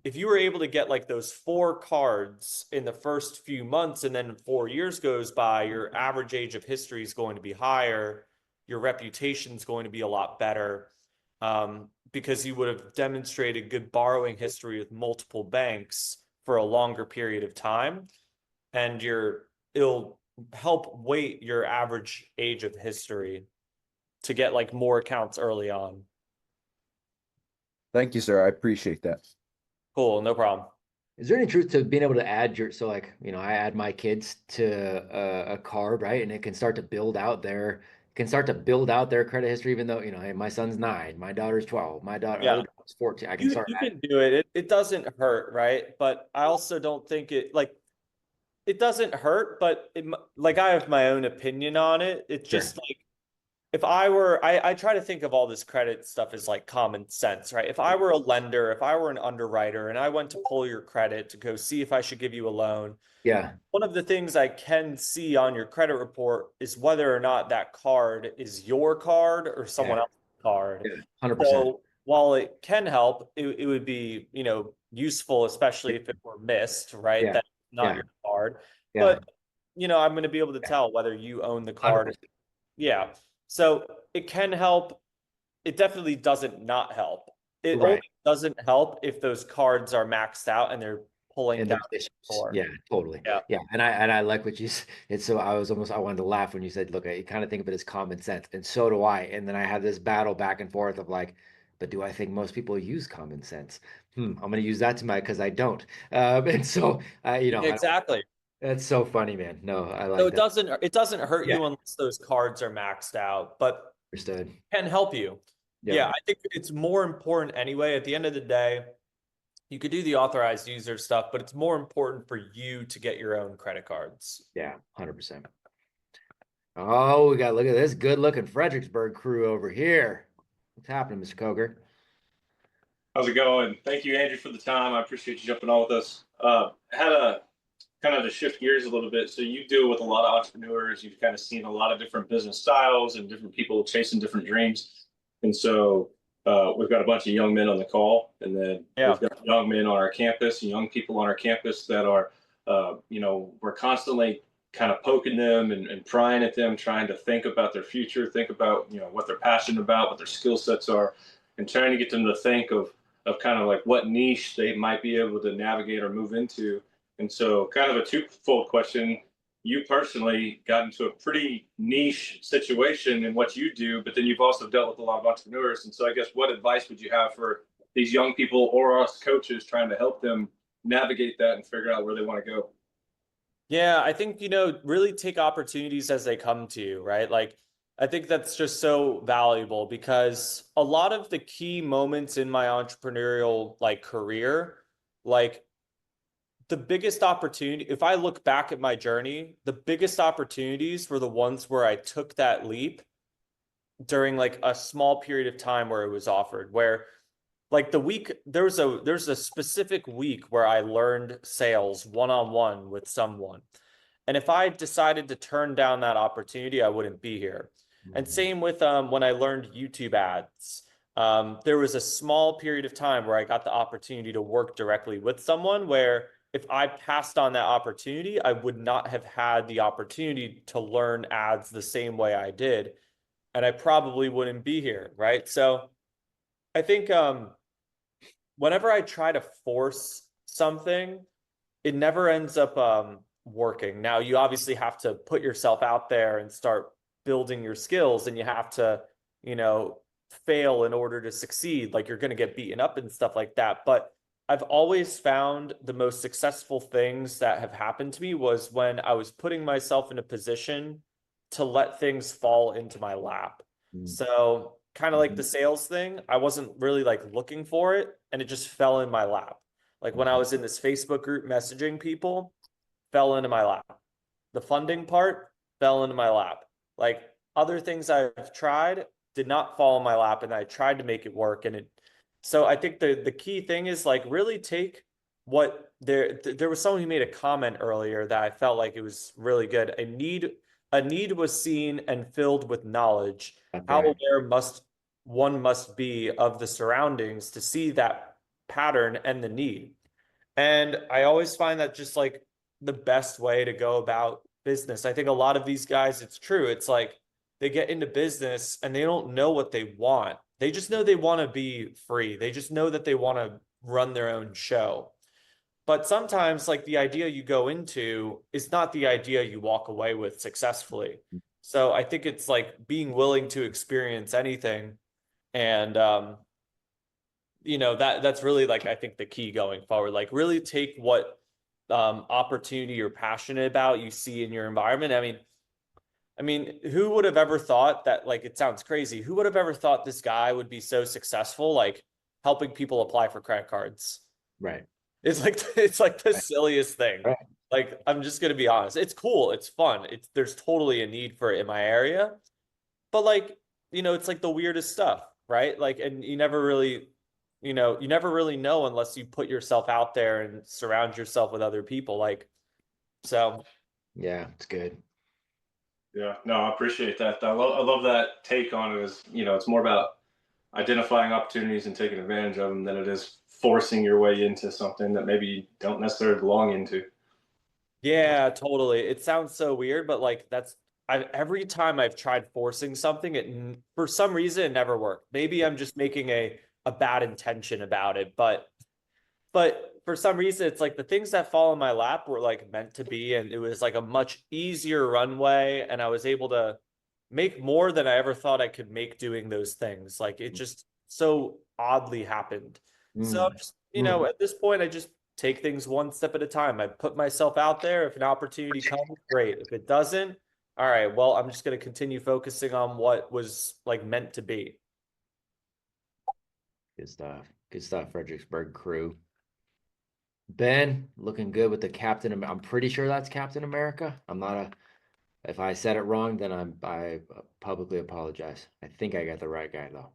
if you were able to get like those 4 cards in the first few months and then 4 years goes by, your average age of history is going to be higher. Your reputation is going to be a lot better, because you would have demonstrated good borrowing history with multiple banks for a longer period of time, and it'll help weight your average age of history to get like more accounts early on. Thank you, sir. I appreciate that. Cool, no problem. Is there any truth to being able to add so like, I add my kids to a card, right? And it can start to build out their credit history, even though, hey, my son's 9, my daughter's 12, my Yeah, other daughter's 14. I can you start you adding. can do it. It doesn't hurt, right? But I also don't think it doesn't hurt, but like I have my own opinion on it. It's Sure. just like if I try to think of all this credit stuff as like common sense, right? If I were a lender, if I were an underwriter and I went to pull your credit to go see if I should give you a loan, Yeah. one of the things I can see on your credit report is whether or not that card is your card or someone Yeah. else's card. Yeah. 100%. So while it can help, it would be, useful, especially if it were missed, right? Yeah. That's not Yeah. your card. Yeah. But, I'm going to be able to tell whether you own the card. 100%. Yeah. So it can help. It definitely doesn't not help. It only Right. doesn't help if those cards are maxed out and they're pulling in down those issues. for. Yeah, totally. Yeah. Yeah, and I like what you said. It's so I wanted to laugh when you said, look, I kind of think of it as common sense, and so do I. And then I had this battle back and forth of like, but do I think most people use common sense? I'm going to use that to my because I don't. And so I don't. Exactly. That's so funny, man. No, I So like that. it doesn't hurt Yeah, you unless those cards are maxed out, but understood. can help you. Yeah, Yeah, I think it's more important anyway. At the end of the day, you could do the authorized user stuff, but it's more important for you to get your own credit cards. yeah, 100%. Oh, we got look at this good looking Fredericksburg crew over here. What's happening, Mr. Coger? How's it going? Thank you, Andrew, for the time. I appreciate you jumping on with us. I had a kind of to shift gears a little bit. So you deal with a lot of entrepreneurs. You've kind of seen a lot of different business styles and different people chasing different dreams. And so we've got a bunch of young men on the call, and then we've got young men on our campus and young people on our campus that are, we're constantly kind of poking them and prying at them, trying to think about their future, think about, what they're passionate about, what their skill sets are, and trying to get them to think of kind of like what niche they might be able to navigate or move into. And so, kind of a twofold question. You personally got into a pretty niche situation in what you do, but then you've also dealt with a lot of entrepreneurs. And so, I guess, what advice would you have for these young people or us coaches trying to help them navigate that and figure out where they want to go? Yeah, I think, really take opportunities as they come to you, right? Like, I think that's just so valuable because a lot of the key moments in my entrepreneurial career, like the biggest opportunity, if I look back at my journey, the biggest opportunities were the ones where I took that leap during like a small period of time where it was offered, where like the week there's a specific week where I learned sales one-on-one with someone. And if I decided to turn down that opportunity, I wouldn't be here. And same with when I learned YouTube ads. There was a small period of time where I got the opportunity to work directly with someone where if I passed on that opportunity, I would not have had the opportunity to learn ads the same way I did. And I probably wouldn't be here, right? So I think whenever I try to force something, it never ends up working. Now, you obviously have to put yourself out there and start building your skills, and you have to, fail in order to succeed. Like you're going to get beaten up and stuff like that. But I've always found the most successful things that have happened to me was when I was putting myself in a position to let things fall into my lap. So kind of like the sales thing, I wasn't really like looking for it, and it just fell in my lap. Like when I was in this Facebook group messaging people, fell into my lap. The funding part fell into my lap. Like other things I've tried did not fall in my lap, and I tried to make it work. And so I think the key thing is like really take what there was someone who made a comment earlier that I felt like it was really good. A need was seen and filled with knowledge. That's How right. aware one must be of the surroundings to see that pattern and the need. And I always find that just like the best way to go about business. I think a lot of these guys, it's true. It's like they get into business and they don't know what they want. They just know they want to be free. They just know that they want to run their own show. But sometimes, like the idea you go into is not the idea you walk away with successfully. So I think it's like being willing to experience anything. And that's really like I think the key going forward. Like really take what opportunity you're passionate about, you see in your environment. I mean, who would have ever thought that, like, it sounds crazy. Who would have ever thought this guy would be so successful, like helping people apply for credit cards? Right. It's like the silliest thing. Right. Like, I'm just gonna be honest. It's cool, it's fun. There's totally a need for it in my area. But like, it's like the weirdest stuff, right? Like, and you never really know unless you put yourself out there and surround yourself with other people. Like, so Yeah, it's good. Yeah, no, I appreciate that. I love that take on it. Is it's more about identifying opportunities and taking advantage of them than it is forcing your way into something that maybe you don't necessarily belong into. yeah, totally. It sounds so weird, but like every time I've tried forcing something, for some reason it never worked. Maybe I'm just making a bad intention about it, but for some reason, it's like the things that fall in my lap were like meant to be, and it was like a much easier runway, and I was able to make more than I ever thought I could make doing those things. Like it just so oddly happened. So I'm Mm. just, at this point, I just take things one step at a time. I put myself out there. If an opportunity comes, great. If it doesn't, all right, well, I'm just going to continue focusing on what was like meant to be. Good stuff. Good stuff, Fredericksburg crew. Ben, looking good with the Captain. I'm pretty sure that's Captain America. I'm not a. If I said it wrong, then I publicly apologize. I think I got the right guy though.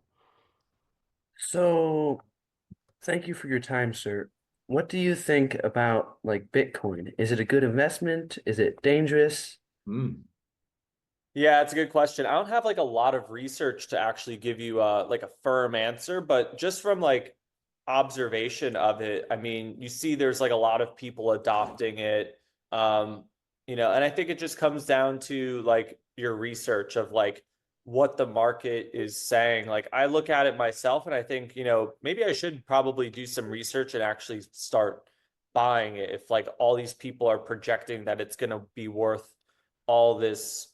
So, thank you for your time, sir. What do you think about like Bitcoin? Is it a good investment? Is it dangerous? Hmm. Yeah, it's a good question. I don't have like a lot of research to actually give you like a firm answer, but just from like observation of it, I mean, you see there's like a lot of people adopting it. Um, and I think it just comes down to like your research of like what the market is saying. Like I look at it myself and I think, maybe I should probably do some research and actually start buying it if like all these people are projecting that it's going to be worth all this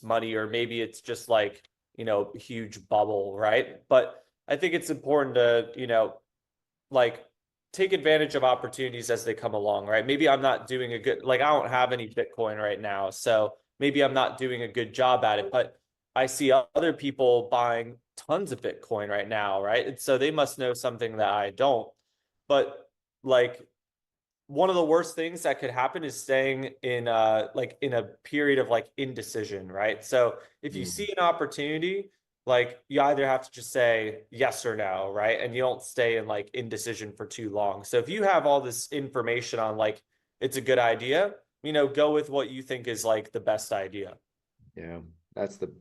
money, or maybe it's just like, a huge bubble, right? But I think it's important to, like take advantage of opportunities as they come along, right? Maybe I'm not doing a good, like I don't have any Bitcoin right now, so maybe I'm not doing a good job at it, but I see other people buying tons of Bitcoin right now, right? And so they must know something that I don't. But like one of the worst things that could happen is staying in like in a period of like indecision, right? So if you see an opportunity, like you either have to just say yes or no, right? And you don't stay in like indecision for too long. So if you have all this information on like it's a good idea, go with what you think is like the best idea. Yeah, that's the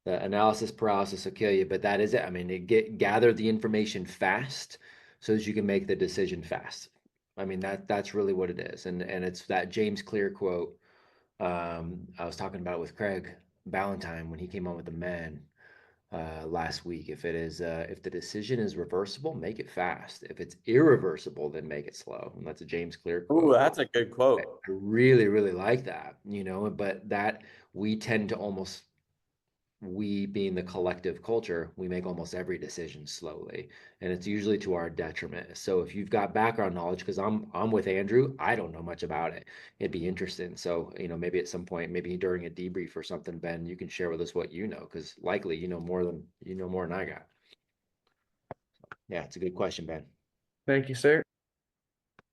analysis paralysis will kill you, but that is it. I mean, gather the information fast so that you can make the decision fast. I mean, that's really what it is. And it's that James Clear quote. I was talking about it with Craig Ballantyne when he came on with the men last week. If the decision is reversible, make it fast. If it's irreversible, then make it slow. And that's a James Clear Ooh, quote. that's a good I quote. really, really like that, but that we tend to almost, we being the collective culture, we make almost every decision slowly, and it's usually to our detriment. So if you've got background knowledge, because I'm with Andrew, I don't know much about it. It'd be interesting. So, maybe at some point, maybe during a debrief or something, Ben, you can share with us what you know, because likely you know more than I got. Yeah, it's a good question, Ben. Thank you, sir.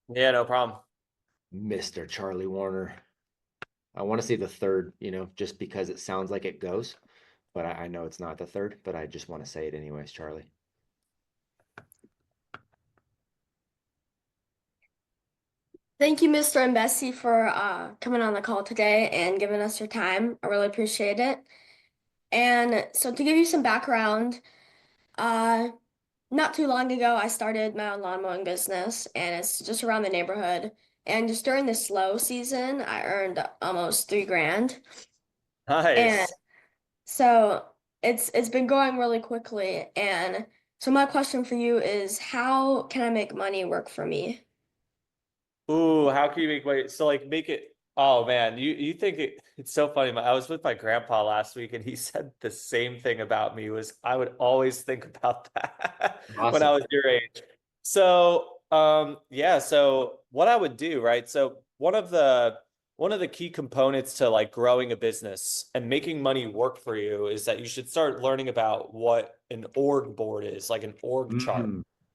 Yeah, no problem. Mr. Charlie Warner. I want to say the third, just because it sounds like it goes. But I know it's not the third, but I just want to say it anyways, Charlie. Thank you, Mr. Imbesi, for coming on the call today and giving us your time. I really appreciate it. And so to give you some background, uh, not too long ago, I started my own lawn mowing business, and it's just around the neighborhood. And just during the slow season, I earned almost 3 grand. And Nice. so it's been going really quickly. And so my question for you is, how can I make money work for me? Ooh, how can you make money? So like make it. Oh man, you think it's so funny. I was with my grandpa last week and he said the same thing about me was I would always think about that when I Awesome. was your age. So yeah, so what I would do, right? So one of the key components to like growing a business and making money work for you is that you should start learning about what an org board is, like an org chart.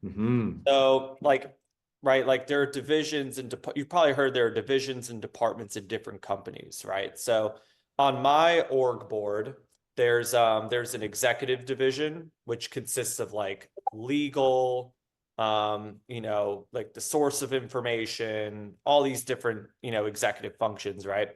Mm-hmm. So, like, right, like there are divisions and you've probably heard there are divisions and departments in different companies, right? So, on my org board, there's an executive division which consists of like legal, like the source of information, all these different, executive functions, right?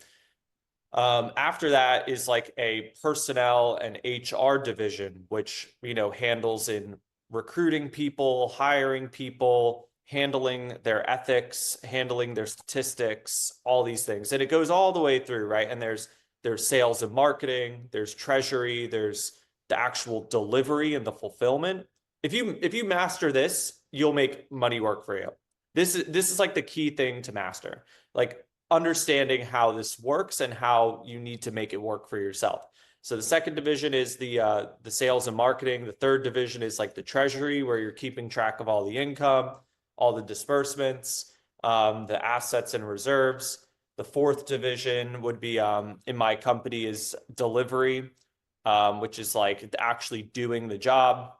After that is like a personnel and HR division, which, handles in recruiting people, hiring people, handling their ethics, handling their statistics, all these things. And it goes all the way through, right? And there's sales and marketing, there's treasury, there's the actual delivery and the fulfillment. If you master this, you'll make money work for you. this is like the key thing to master, like understanding how this works and how you need to make it work for yourself. So the second division is the sales and marketing. The third division is like the treasury, where you're keeping track of all the income, all the disbursements, the assets and reserves. The fourth division would be in my company is delivery, which is like actually doing the job.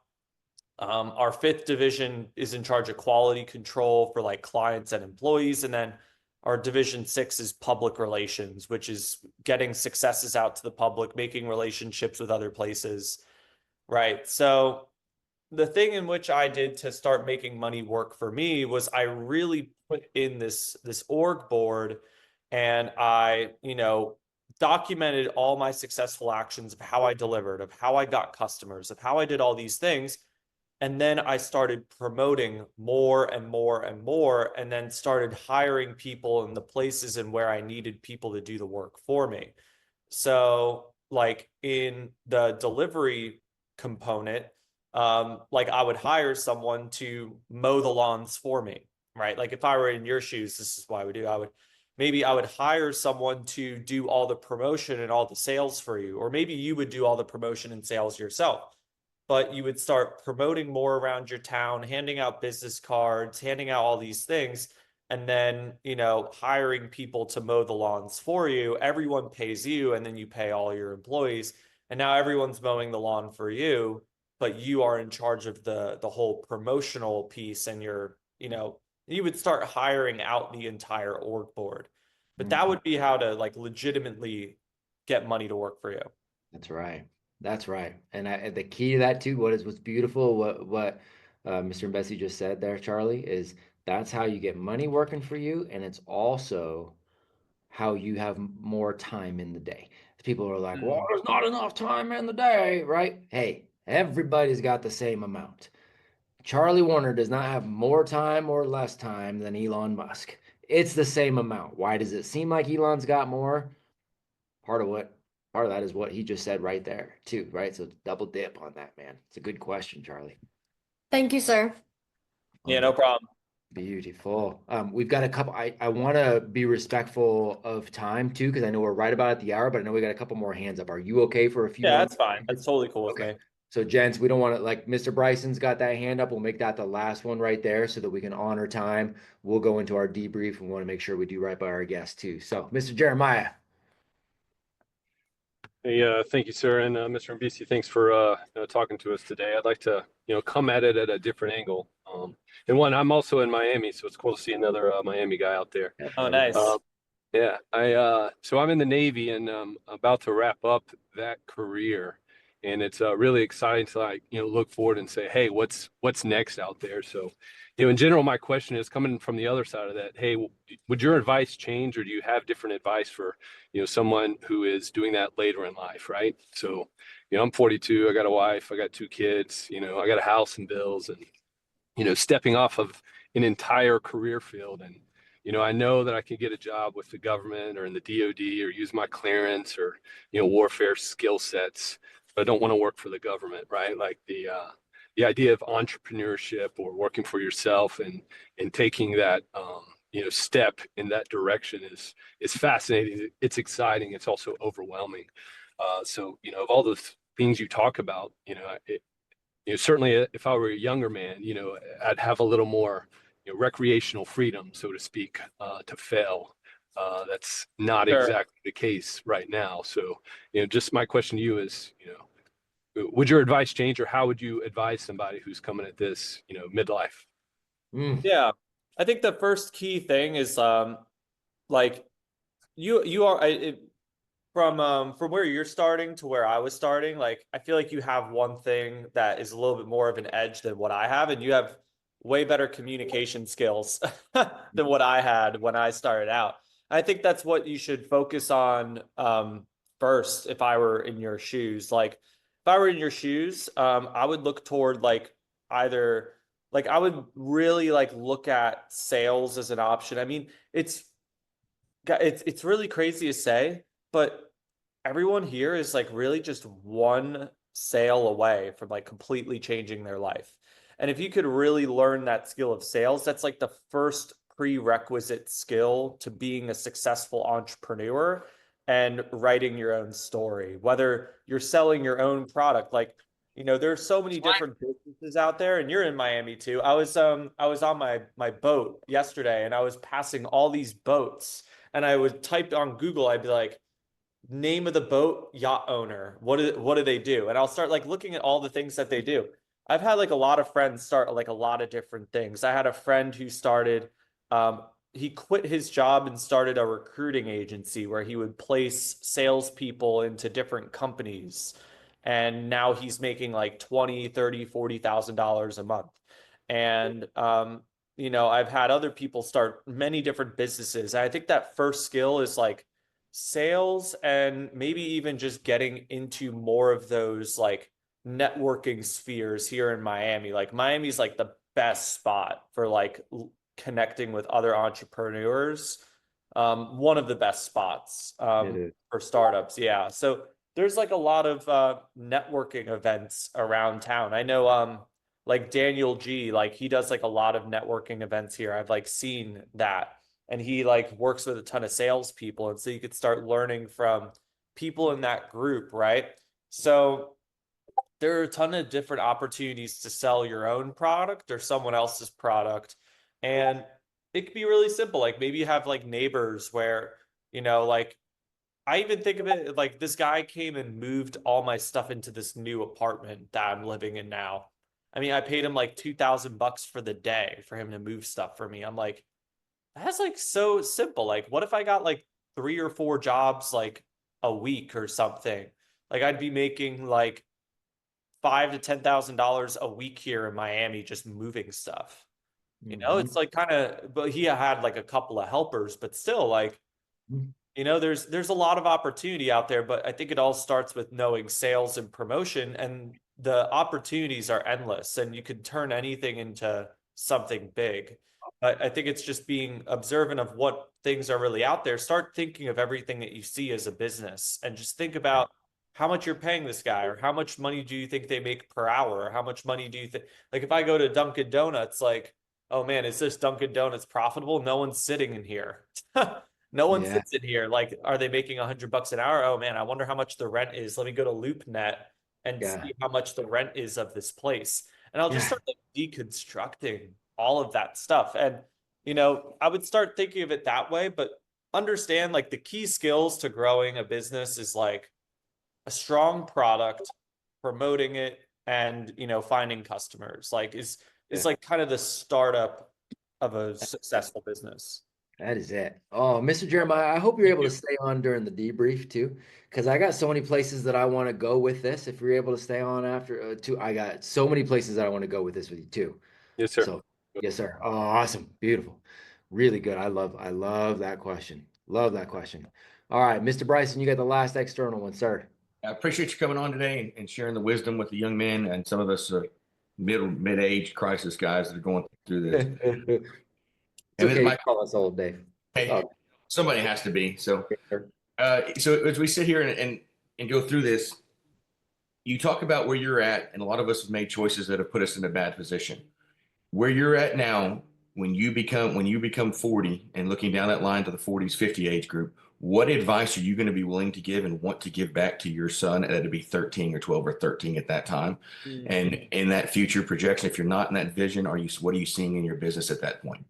Our fifth division is in charge of quality control for like clients and employees. And then our division 6 is public relations, which is getting successes out to the public, making relationships with other places. Right. So the thing in which I did to start making money work for me was I really put in this org board, and I, documented all my successful actions of how I delivered, of how I got customers, of how I did all these things. And then I started promoting more and more and more, and then started hiring people in the places and where I needed people to do the work for me. So like in the delivery component, like I would hire someone to mow the lawns for me, right? Like if I were in your shoes, this is what I would do. I would hire someone to do all the promotion and all the sales for you, or maybe you would do all the promotion and sales yourself. But you would start promoting more around your town, handing out business cards, handing out all these things, and then, hiring people to mow the lawns for you. Everyone pays you, and then you pay all your employees. And now everyone's mowing the lawn for you, but you are in charge of the whole promotional piece, and you would start hiring out the entire org board. But that would be how to like legitimately get money to work for you. That's right. That's right. And the key to that too, what's beautiful, what Mr. Imbesi just said there, Charlie, is that's how you get money working for you, and it's also how you have more time in the day. People are like, well, there's not enough time in the day, right? Hey, everybody's got the same amount. Charlie Warner does not have more time or less time than Elon Musk. It's the same amount. Why does it seem like Elon's got more? Part of what part of that is what he just said right there, too, right? So double dip on that, man. It's a good question, Charlie. Thank you, sir. Yeah, no problem. Beautiful. We've got a couple. I want to be respectful of time too, because I know we're right about at the hour, but I know we got a couple more hands up. Are you okay for a few Yeah, more that's fine. That's totally cool with Okay. me. So, gents, we don't want to, like, Mr. Bryson's got that hand up. We'll make that the last one right there so that we can honor time. We'll go into our debrief and want to make sure we do right by our guests too. So, Mr. Jeremiah. Hey, thank you, sir, and Mr. Imbesi, thanks for talking to us today. I'd like to, come at it at a different angle. And one, I'm also in Miami, so it's cool to see another Miami guy out there. Oh, nice. Yeah, so I'm in the Navy and about to wrap up that career, and it's really exciting to look forward and say, hey, what's next out there? So, in general, my question is coming from the other side of that. Hey, would your advice change, or do you have different advice for someone who is doing that later in life, right? So, I'm 42, I got a wife, I got 2 kids, I got a house and bills, and stepping off of an entire career field. And I know that I can get a job with the government or in the DoD or use my clearance or warfare skill sets, but I don't want to work for the government, right? Like the idea of entrepreneurship or working for yourself and taking that step in that direction is fascinating. It's exciting. It's also overwhelming. So of all the things you talk about, certainly if I were a younger man, I'd have a little more recreational freedom, so to speak, to fail. That's not Sure. exactly the case right now. So, just my question to you is, would your advice change, or how would you advise somebody who's coming at this, midlife? Yeah. I think the first key thing is like you are from where you're starting to where I was starting, like I feel like you have one thing that is a little bit more of an edge than what I have, and you have way better communication skills than what I had when I started out. I think that's what you should focus on first if I were in your shoes. Like if I were in your shoes, I would look toward like either like I would really like look at sales as an option. I mean, it's really crazy to say, but everyone here is like really just one sale away from like completely changing their life. And if you could really learn that skill of sales, that's like the first prerequisite skill to being a successful entrepreneur and writing your own story, whether you're selling your own product. Like, there's so many different businesses out there, and you're in Miami too. I was on my boat yesterday, and I was passing all these boats, and I would type on Google, I'd be like, name of the boat, yacht owner. What do they do? And I'll start like looking at all the things that they do. I've had like a lot of friends start like a lot of different things. I had a friend who started, he quit his job and started a recruiting agency where he would place salespeople into different companies. And now he's making like 20, 30, $40,000 a month. And I've had other people start many different businesses. I think that first skill is like sales, and maybe even just getting into more of those like networking spheres here in Miami. Like Miami's like the best spot for like connecting with other entrepreneurs. One of the best spots for startups. Yeah. So there's like a lot of networking events around town. I know like Daniel G, like he does like a lot of networking events here. I've like seen that. And he like works with a ton of salespeople. And so you could start learning from people in that group, right? So there are a ton of different opportunities to sell your own product or someone else's product. And it could be really simple. Like maybe you have like neighbors where, like I even think of it like this guy came and moved all my stuff into this new apartment that I'm living in now. I mean, I paid him like $2,000 for the day for him to move stuff for me. I'm like, that's like so simple. Like, what if I got like 3 or 4 jobs like a week or something? Like, I'd be making like $5,000 to $10,000 a week here in Miami just moving stuff. It's like kind of, but he had like a couple of helpers, but still, like, there's a lot of opportunity out there. But I think it all starts with knowing sales and promotion, and the opportunities are endless, and you can turn anything into something big. But I think it's just being observant of what things are really out there. Start thinking of everything that you see as a business, and just think about how much you're paying this guy, or how much money do you think they make per hour, or how much money do you think, like if I go to Dunkin' Donuts, like, oh man, is this Dunkin' Donuts profitable? No one's sitting in here. No one sits in here. Like, are they making $100 an hour? Oh man, I wonder how much the rent is. Let me go to LoopNet and see how much the rent is of this place. And I'll just start like deconstructing all of that stuff. And, I would start thinking of it that way, but understand like the key skills to growing a business is like a strong product, promoting it, and, finding customers. Like is like kind of the startup of a successful business. That is it. Oh, Mr. Jeremiah, I hope you're able to stay on during the debrief too, because I got so many places that I want to go with this. If you're able to stay on after too, I got so many places that I want to go with this with you too. Yes, sir. So, yes, sir. Oh, awesome. Beautiful. Really good. I love that question. Love that question. All right, Mr. Bryson, you got the last external one, sir. I appreciate you coming on today and sharing the wisdom with the young men and some of us mid-age crisis guys that are going through this. It's okay to call us old, Dave. Hey, somebody has to be. So, so as we sit here and go through this, you talk about where you're at, and a lot of us have made choices that have put us in a bad position. Where you're at now, when you become 40 and looking down that line to the 40s, 50 age group, what advice are you going to be willing to give and want to give back to your son that'd be 13 or 12 or 13 at that time? And in that future projection, if you're not in that vision, what are you seeing in your business at that point?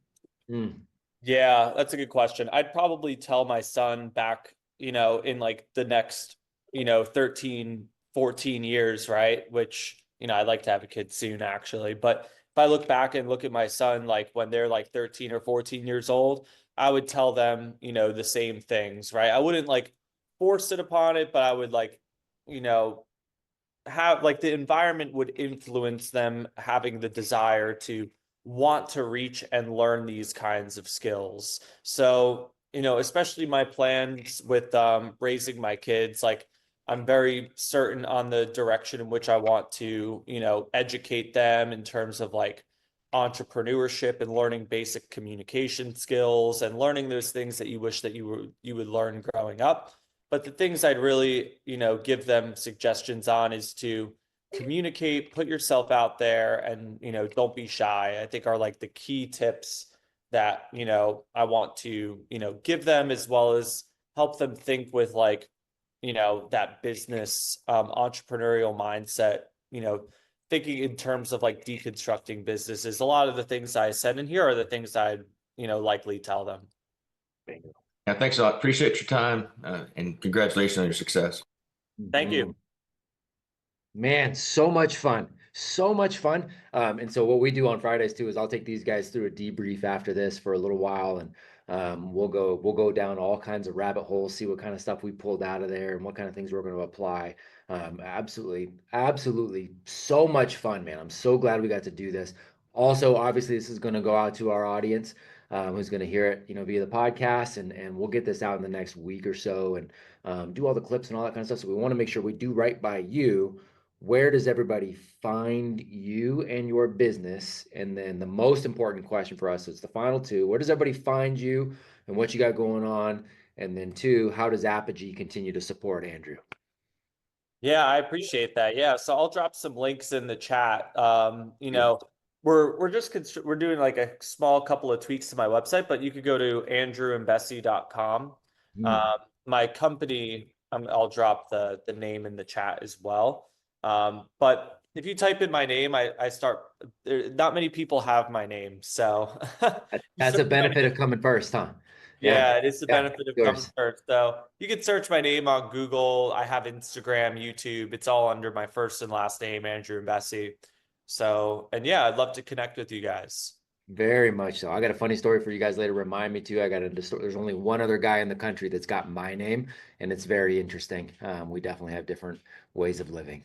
Yeah, that's a good question. I'd probably tell my son back, in like the next, 13, 14 years, right? Which, I'd like to have a kid soon actually. But if I look back and look at my son, like when they're like 13 or 14 years old, I would tell them, the same things, right? I wouldn't like force it upon it, but I would like, have like the environment would influence them having the desire to want to reach and learn these kinds of skills. So, especially my plans with raising my kids, like I'm very certain on the direction in which I want to, educate them in terms of like entrepreneurship and learning basic communication skills and learning those things that you wish that you would learn growing up. But the things I'd really, give them suggestions on is to communicate, put yourself out there, and, don't be shy, I think are like the key tips that, I want to, give them, as well as help them think with like, that business, entrepreneurial mindset, thinking in terms of like deconstructing businesses. A lot of the things I said in here are the things I'd, likely tell them. Yeah, thanks a lot. Appreciate your time, and congratulations on your success. Thank you. Man, so much fun. So much fun. And so what we do on Fridays too is I'll take these guys through a debrief after this for a little while, and we'll go down all kinds of rabbit holes, see what kind of stuff we pulled out of there and what kind of things we're going to apply. Absolutely so much fun, man. I'm so glad we got to do this. Also, obviously, this is going to go out to our audience, who's going to hear it, via the podcast, and we'll get this out in the next week or so, and do all the clips and all that kind of stuff. So we want to make sure we do right by you. Where does everybody find you and your business? And then the most important question for us is the final two. Where does everybody find you and what you got going on? And then two, how does Apogee continue to support Andrew? Yeah, I appreciate that. Yeah, so I'll drop some links in the chat. We're doing like a small couple of tweaks to my website, but you could go to andrewimbesi.com. My company, I'll drop the name in the chat as well. But if you type in my name, I start, not many people have my name. So that's a benefit of coming first, huh? Yeah, it is the benefit of coming yours. first. So you can search my name on Google. I have Instagram, YouTube. It's all under my first and last name, Andrew Imbesi. So, and yeah, I'd love to connect with you guys. Very much so. I got a funny story for you guys later. Remind me too. I got there's only one other guy in the country that's got my name, and it's very interesting. We definitely have different ways of living.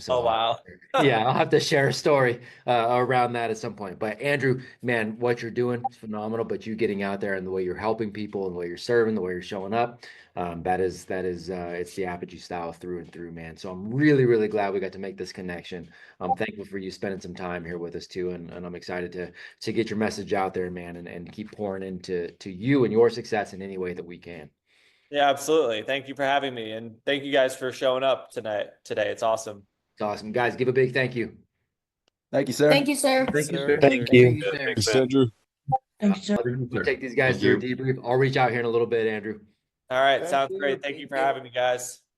Oh, wow. Yeah, I'll have to share a story around that at some point. But Andrew, man, what you're doing is phenomenal. But you getting out there and the way you're helping people and the way you're serving, the way you're showing up, that is it's the Apogee style through and through, man. So I'm really, really glad we got to make this connection. I'm thankful for you spending some time here with us too, and I'm excited to get your message out there, man, and keep pouring into you and your success in any way that we can. Yeah, absolutely. Thank you for having me, and thank you guys for showing up today. It's awesome. It's awesome, guys. Give a big thank you. Thank you, sir. Thank you, sir. Thank you, sir. Thank you. Thanks, Andrew. Thank you, sir. We'll take these guys through a debrief. I'll reach out here in a little bit, Andrew. All right, sounds great. Thank you for having me, guys.